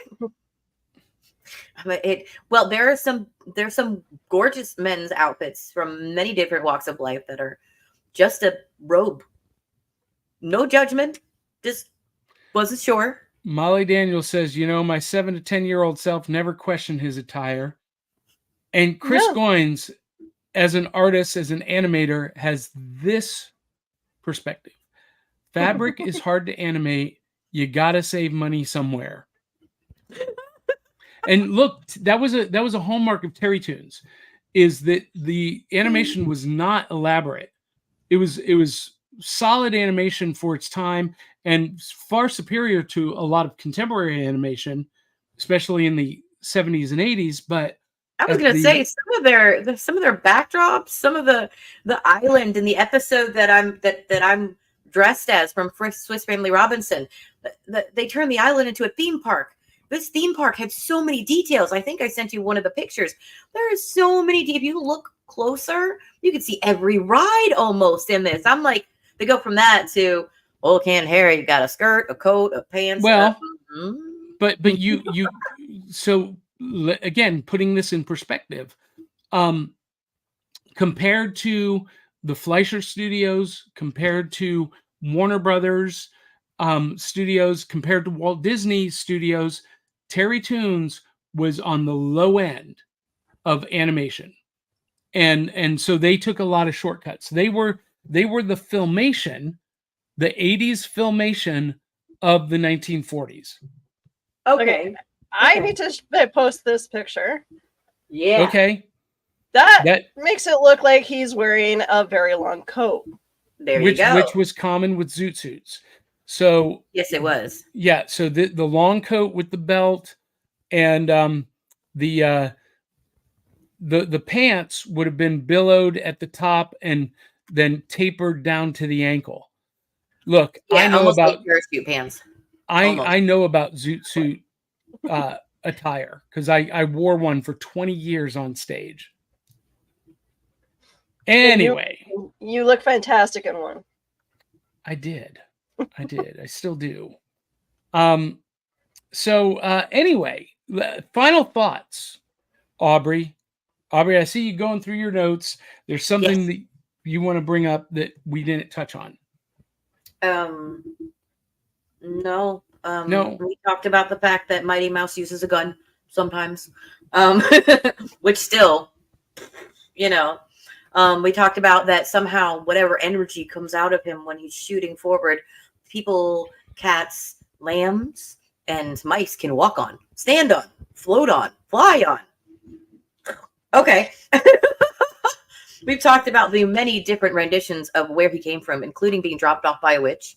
S3: There's some gorgeous men's outfits from many different walks of life that are just a robe. No judgment. Just wasn't sure.
S1: Molly Daniels says, my 7 to 10-year-old self never questioned his attire. And Chris Goins, as an artist, as an animator, has this perspective. Fabric is hard to animate. You got to save money somewhere. And look, that was a hallmark of Terry Toons, is that the animation was not elaborate. It was solid animation for its time and far superior to a lot of contemporary animation, especially in the 70s and 80s. But
S3: I was going to say some of their backdrops, some of the island in the episode that I'm dressed as from Swiss Family Robinson, they turned the island into a theme park. This theme park had so many details. I think I sent you one of the pictures. There are so many. If you look closer, you can see every ride almost in this. I'm like, they go from that to Oil Can Harry got a skirt, a coat, a pants.
S1: Well, but you so again, putting this in perspective, compared to the Fleischer Studios, compared to Warner Brothers Studios, compared to Walt Disney Studios, Terry Toons was on the low end of animation. And so they took a lot of shortcuts. They were the Filmation, the 80s Filmation of the 1940s.
S3: Okay.
S4: I need to post this picture.
S3: Yeah.
S1: Okay.
S4: That makes it look like he's wearing a very long coat.
S3: There you go.
S1: Which was common with zoot suits. So
S3: yes, it was.
S1: Yeah, so the long coat with the belt and the pants would have been billowed at the top and then tapered down to the ankle. Look,
S3: Yeah,
S1: I know
S3: almost
S1: about
S3: like parachute pants.
S1: I know about zoot suit attire because I wore one for 20 years on stage. Anyway,
S4: you look fantastic in one.
S1: I did. I still do. So anyway, final thoughts, Aubrey. I see you going through your notes. There's something that you want to bring up that we didn't touch on.
S3: No.
S1: No.
S3: We talked about the fact that Mighty Mouse uses a gun sometimes. Which still, you know. We talked about that somehow whatever energy comes out of him when he's shooting forward, people, cats, lambs, and mice can walk on, stand on, float on, fly on. Okay. We've talked about the many different renditions of where he came from, including being dropped off by a witch.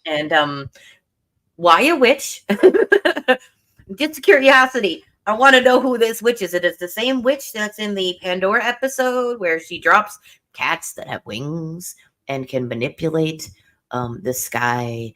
S3: And why a witch? Just curiosity. I want to know who this witch is. It is the same witch that's in the Pandora episode where she drops cats that have wings and can manipulate the sky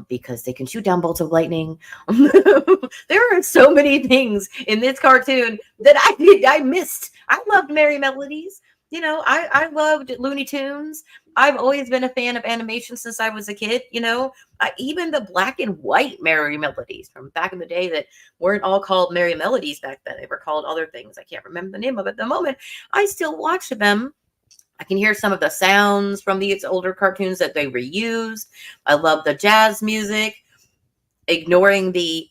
S3: because they can shoot down bolts of lightning. There are so many things in this cartoon that I missed. I loved Merry Melodies. You know, I loved Looney Tunes. I've always been a fan of animation since I was a kid. You know, even the black and white Merry Melodies from back in the day that weren't all called Merry Melodies back then. They were called other things. I can't remember the name of it at the moment. I still watch them. I can hear some of the sounds from these older cartoons that they reused. I love the jazz music, ignoring the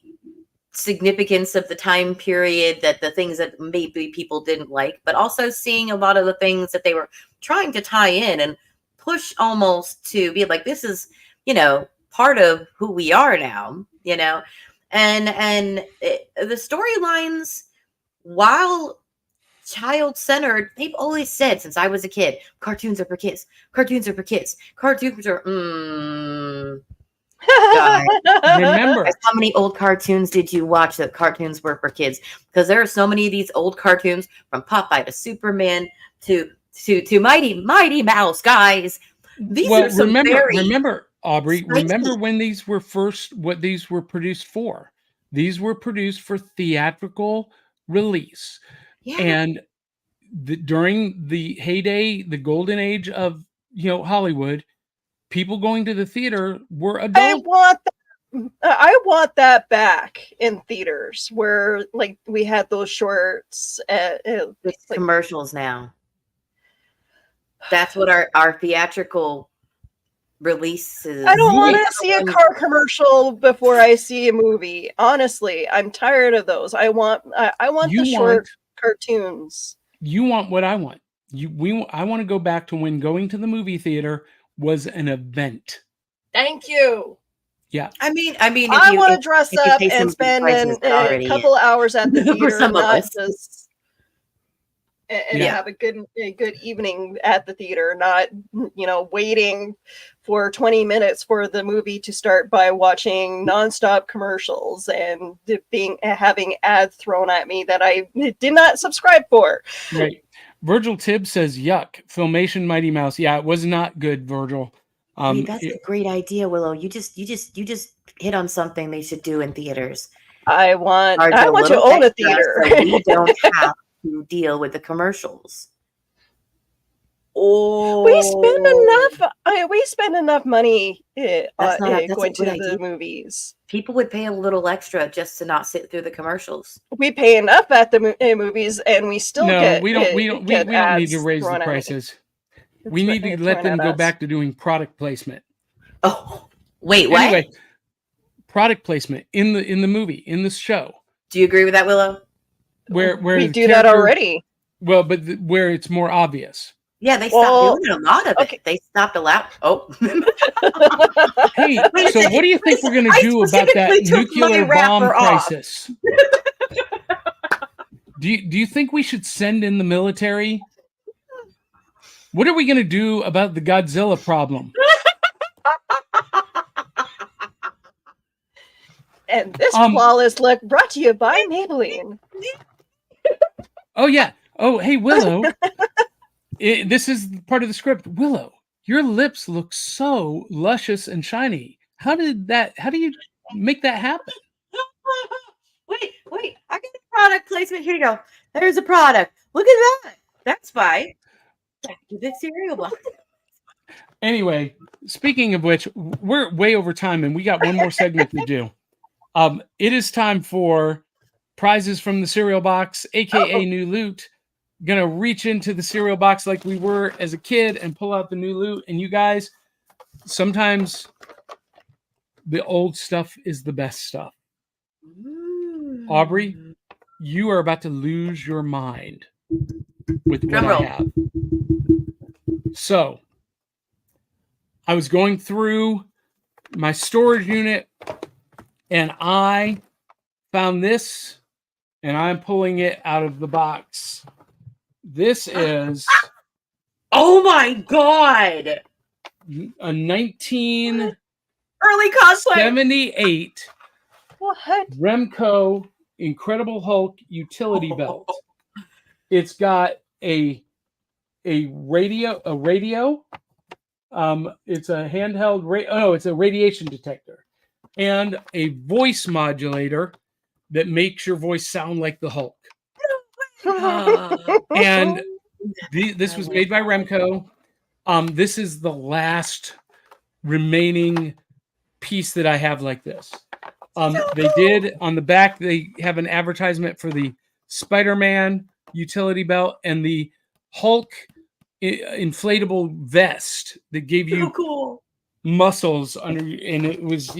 S3: significance of the time period, that the things that maybe people didn't like, but also seeing a lot of the things that they were trying to tie in and push almost to be like, this is, you know, part of who we are now, you know, and the storylines, while child-centered, they've always said since I was a kid, cartoons are for kids. Cartoons are for kids. Cartoons are.
S1: Remember,
S3: how many old cartoons did you watch that cartoons were for kids? Because there are so many of these old cartoons, from Popeye to Superman to Mighty Mouse, guys. These are some
S1: remember, Aubrey.
S3: spicy.
S1: Remember when these were first? What these were produced for? These were produced for theatrical release.
S3: Yeah.
S1: And during the heyday, the golden age of Hollywood, people going to the theater were adult.
S4: I want that back in theaters where like we had those shorts.
S3: It's commercials now. That's what our theatrical releases.
S4: I don't want to see a car commercial before I see a movie. Honestly, I'm tired of those. I want the short cartoons.
S1: You want what I want. I want to go back to when going to the movie theater was an event.
S4: Thank you.
S1: Yeah.
S4: I mean, I want to dress up and spend a couple hours at the theater, not just have a good evening at the theater, not waiting for 20 minutes for the movie to start by watching nonstop commercials and having ads thrown at me that I did not subscribe for.
S1: Right. Virgil Tibbs says, "Yuck, Filmation Mighty Mouse." Yeah, it was not good, Virgil.
S3: That's a great idea, Willow. You just hit on something they should do in theaters.
S4: I want to own a theater.
S3: So we don't have to deal with the commercials. Oh,
S4: we spend enough money going to the movies.
S3: People would pay a little extra just to not sit through the commercials.
S4: We pay enough at the movies, and we still
S1: we don't need to raise the prices. We need to let them go back to doing product placement.
S3: Oh, wait, what?
S1: Anyway, product placement in the movie, in the show.
S3: Do you agree with that, Willow?
S1: Where
S4: we do that already.
S1: Well, but where it's more obvious.
S3: Yeah, they stopped doing a lot of it. They stopped allowing. Oh,
S1: hey, so what do you think we're going to do about that nuclear bomb crisis? Do you think we should send in the military? What are we going to do about the Godzilla problem?
S4: And this flawless look brought to you by Maybelline.
S1: Oh, yeah. Oh, hey, Willow. This is part of the script. Willow, your lips look so luscious and shiny. How do you make that happen?
S3: Wait. I got a product placement. Here you go. There's a product. Look at that. That's fine. The cereal box.
S1: Anyway, speaking of which, we're way over time and we got one more segment to do. It is time for prizes from the cereal box, aka new loot. Gonna reach into the cereal box like we were as a kid and pull out the new loot. And you guys, sometimes the old stuff is the best stuff. Aubrey, you are about to lose your mind with what I have. So, I was going through my storage unit and I found this and I'm pulling it out of the box. This is
S3: oh my god,
S1: a 1978
S3: early cosplay.
S4: What?
S1: Remco Incredible Hulk utility belt. It's got a radio. It's a handheld it's a radiation detector and a voice modulator that makes your voice sound like the Hulk. And this was made by Remco. This is the last remaining piece that I have like this. They did on the back, they have an advertisement for the Spider-Man utility belt and the Hulk inflatable vest that gave you muscles under, and it was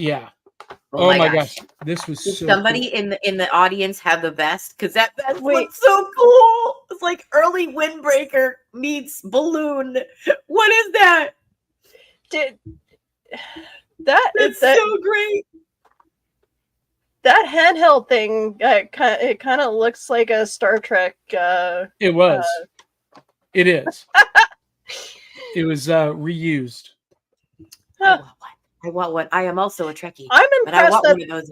S1: Oh my gosh. This was
S3: Did
S1: so
S3: somebody
S1: cool.
S3: in the audience have the vest? Because that vest looks so cool. It's like early windbreaker meets balloon. What is that? It's so great.
S4: That handheld thing, it kind of looks like a Star Trek.
S1: It was. It is. It was reused.
S3: I want one. I am also a Trekkie.
S4: I'm impressed
S3: one of those.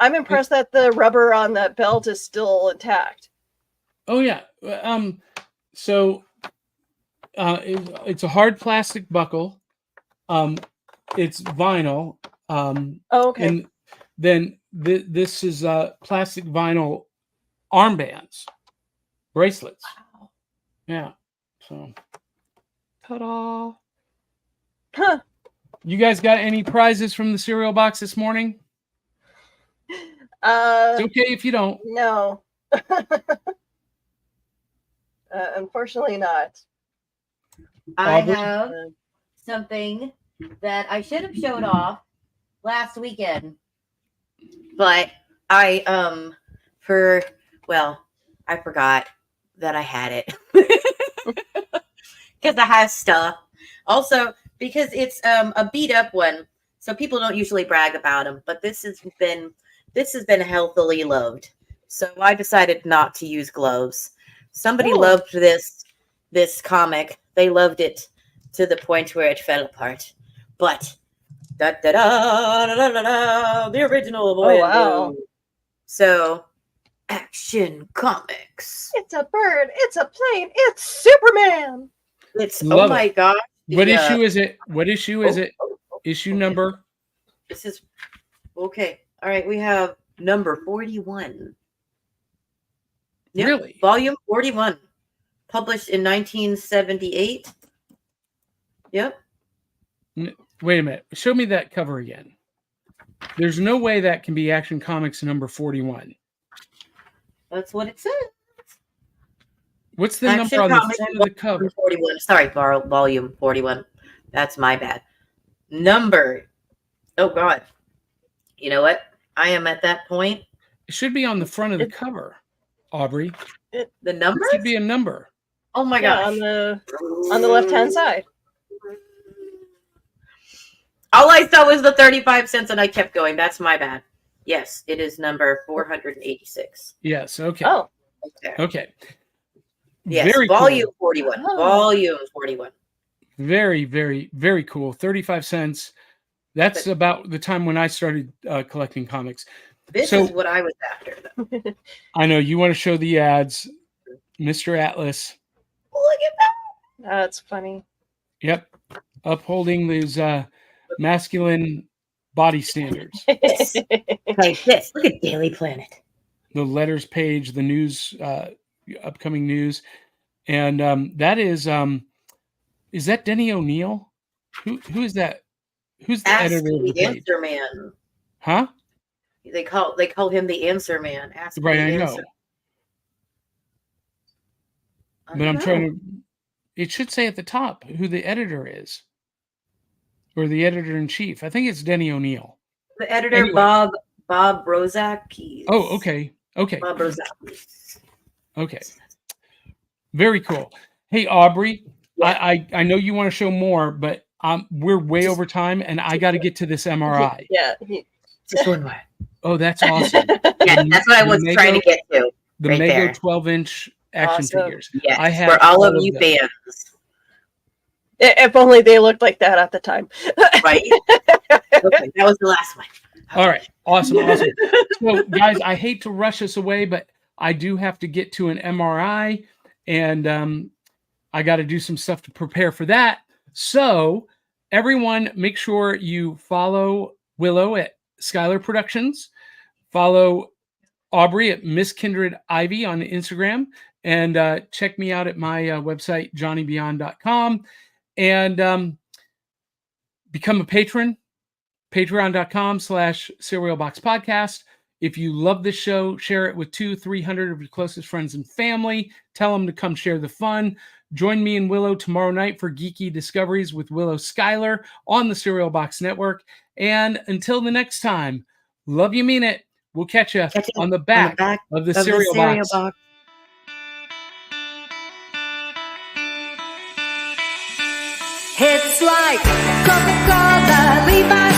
S4: I'm impressed that the rubber on that belt is still intact.
S1: Oh yeah. So it's a hard plastic buckle. It's vinyl.
S4: Okay.
S1: And then this is plastic vinyl armbands, bracelets.
S3: Wow.
S1: Yeah. So, ta-da!
S4: Huh.
S1: You guys got any prizes from the cereal box this morning? It's okay if you don't.
S4: No. Unfortunately not.
S3: I have something that I should have showed off last weekend, but I forgot that I had it because I have stuff. Also, because it's a beat up one, so people don't usually brag about them. But this has been healthily loved, so I decided not to use gloves. Somebody loved this comic. They loved it to the point where it fell apart. But the original boy.
S4: Oh wow!
S3: So, Action Comics.
S4: It's a bird. It's a plane. It's Superman.
S3: It's
S1: Love
S3: my
S1: it.
S3: god.
S1: What issue is it? What issue is it? Issue number?
S3: This is okay. All right, we have number 41. Yep,
S1: Really?
S3: Volume 41. Published in 1978. Yep.
S1: Wait a minute. Show me that cover again. There's no way that can be Action Comics number 41.
S3: That's what it says.
S1: What's the
S3: Action
S1: number on
S3: Comics
S1: the front of the cover?
S3: 41. Sorry, volume 41. That's my bad. Number. Oh, God. You know what? I am at that point.
S1: It should be on the front of the cover, Aubrey.
S3: The number?
S1: It should be a number.
S3: Oh, my
S4: Yeah,
S3: gosh.
S4: on the left-hand side.
S3: All I saw was the 35 cents and I kept going. That's my bad. Yes, it is number 486.
S1: Yes. Okay.
S4: Oh,
S3: Right there.
S1: Okay.
S3: Yes,
S1: Very
S3: volume
S1: cool.
S3: 41.
S4: Oh.
S3: Volume 41.
S1: Very, very, very cool. 35 cents. That's
S3: But-
S1: about the time when I started collecting comics.
S3: This
S1: So-
S3: is what I was after, though.
S1: I know you want to show the ads, Mr. Atlas.
S3: Look at that.
S4: that's funny.
S1: Yep. Upholding those masculine body standards.
S3: Like this. Look at Daily Planet.
S1: The letters page, the news, upcoming news. And that is that Denny O'Neil? Who is that? Who's the
S3: Ask
S1: editor of the
S3: the
S1: page?
S3: Answer Man.
S1: Huh?
S3: They call him the Answer Man. Ask
S1: Right,
S3: the
S1: I know.
S3: Answer. I
S1: But I'm
S3: know.
S1: trying to. It should say at the top who the editor is, or the editor in chief. I think it's Denny O'Neil.
S3: The editor,
S1: Anyway.
S3: Bob Rozak.
S1: Oh, okay, okay,
S3: Bob Rozak.
S1: okay. Very cool. Hey, Aubrey,
S3: Yeah.
S1: I know you want to show more, but we're way over time, and I got to get to this MRI.
S4: Yeah.
S3: Just one more.
S1: Oh, that's awesome.
S3: Yeah, that's what I was
S1: The
S3: trying to get to.
S1: The
S3: Right
S1: Mego
S3: there.
S1: 12-inch action
S4: Awesome.
S1: figures.
S3: Yes,
S1: I have
S3: for all of
S1: all of
S3: you
S1: them.
S3: fans,
S4: If only they looked like that at the time.
S3: right? Okay, that was the last one.
S1: All right. Awesome. Awesome. So, guys, I hate to rush us away, but I do have to get to an MRI, and I got to do some stuff to prepare for that. So, everyone, make sure you follow Willow at Skylar Productions, follow Aubrey at Miss Kindred Ivy on Instagram, and check me out at my website, johnnybeyond.com, and become a patron. Patreon.com/SerialBoxPodcast. If you love this show, share it with 200-300 of your closest friends and family. Tell them to come share the fun. Join me and Willow tomorrow night for Geeky Discoveries with Willow Schuyler on the Serial Box Network. And until the next time, love you, mean it. We'll catch you on the back of the Serial Box.
S6: It's like Coca-Cola, Levi's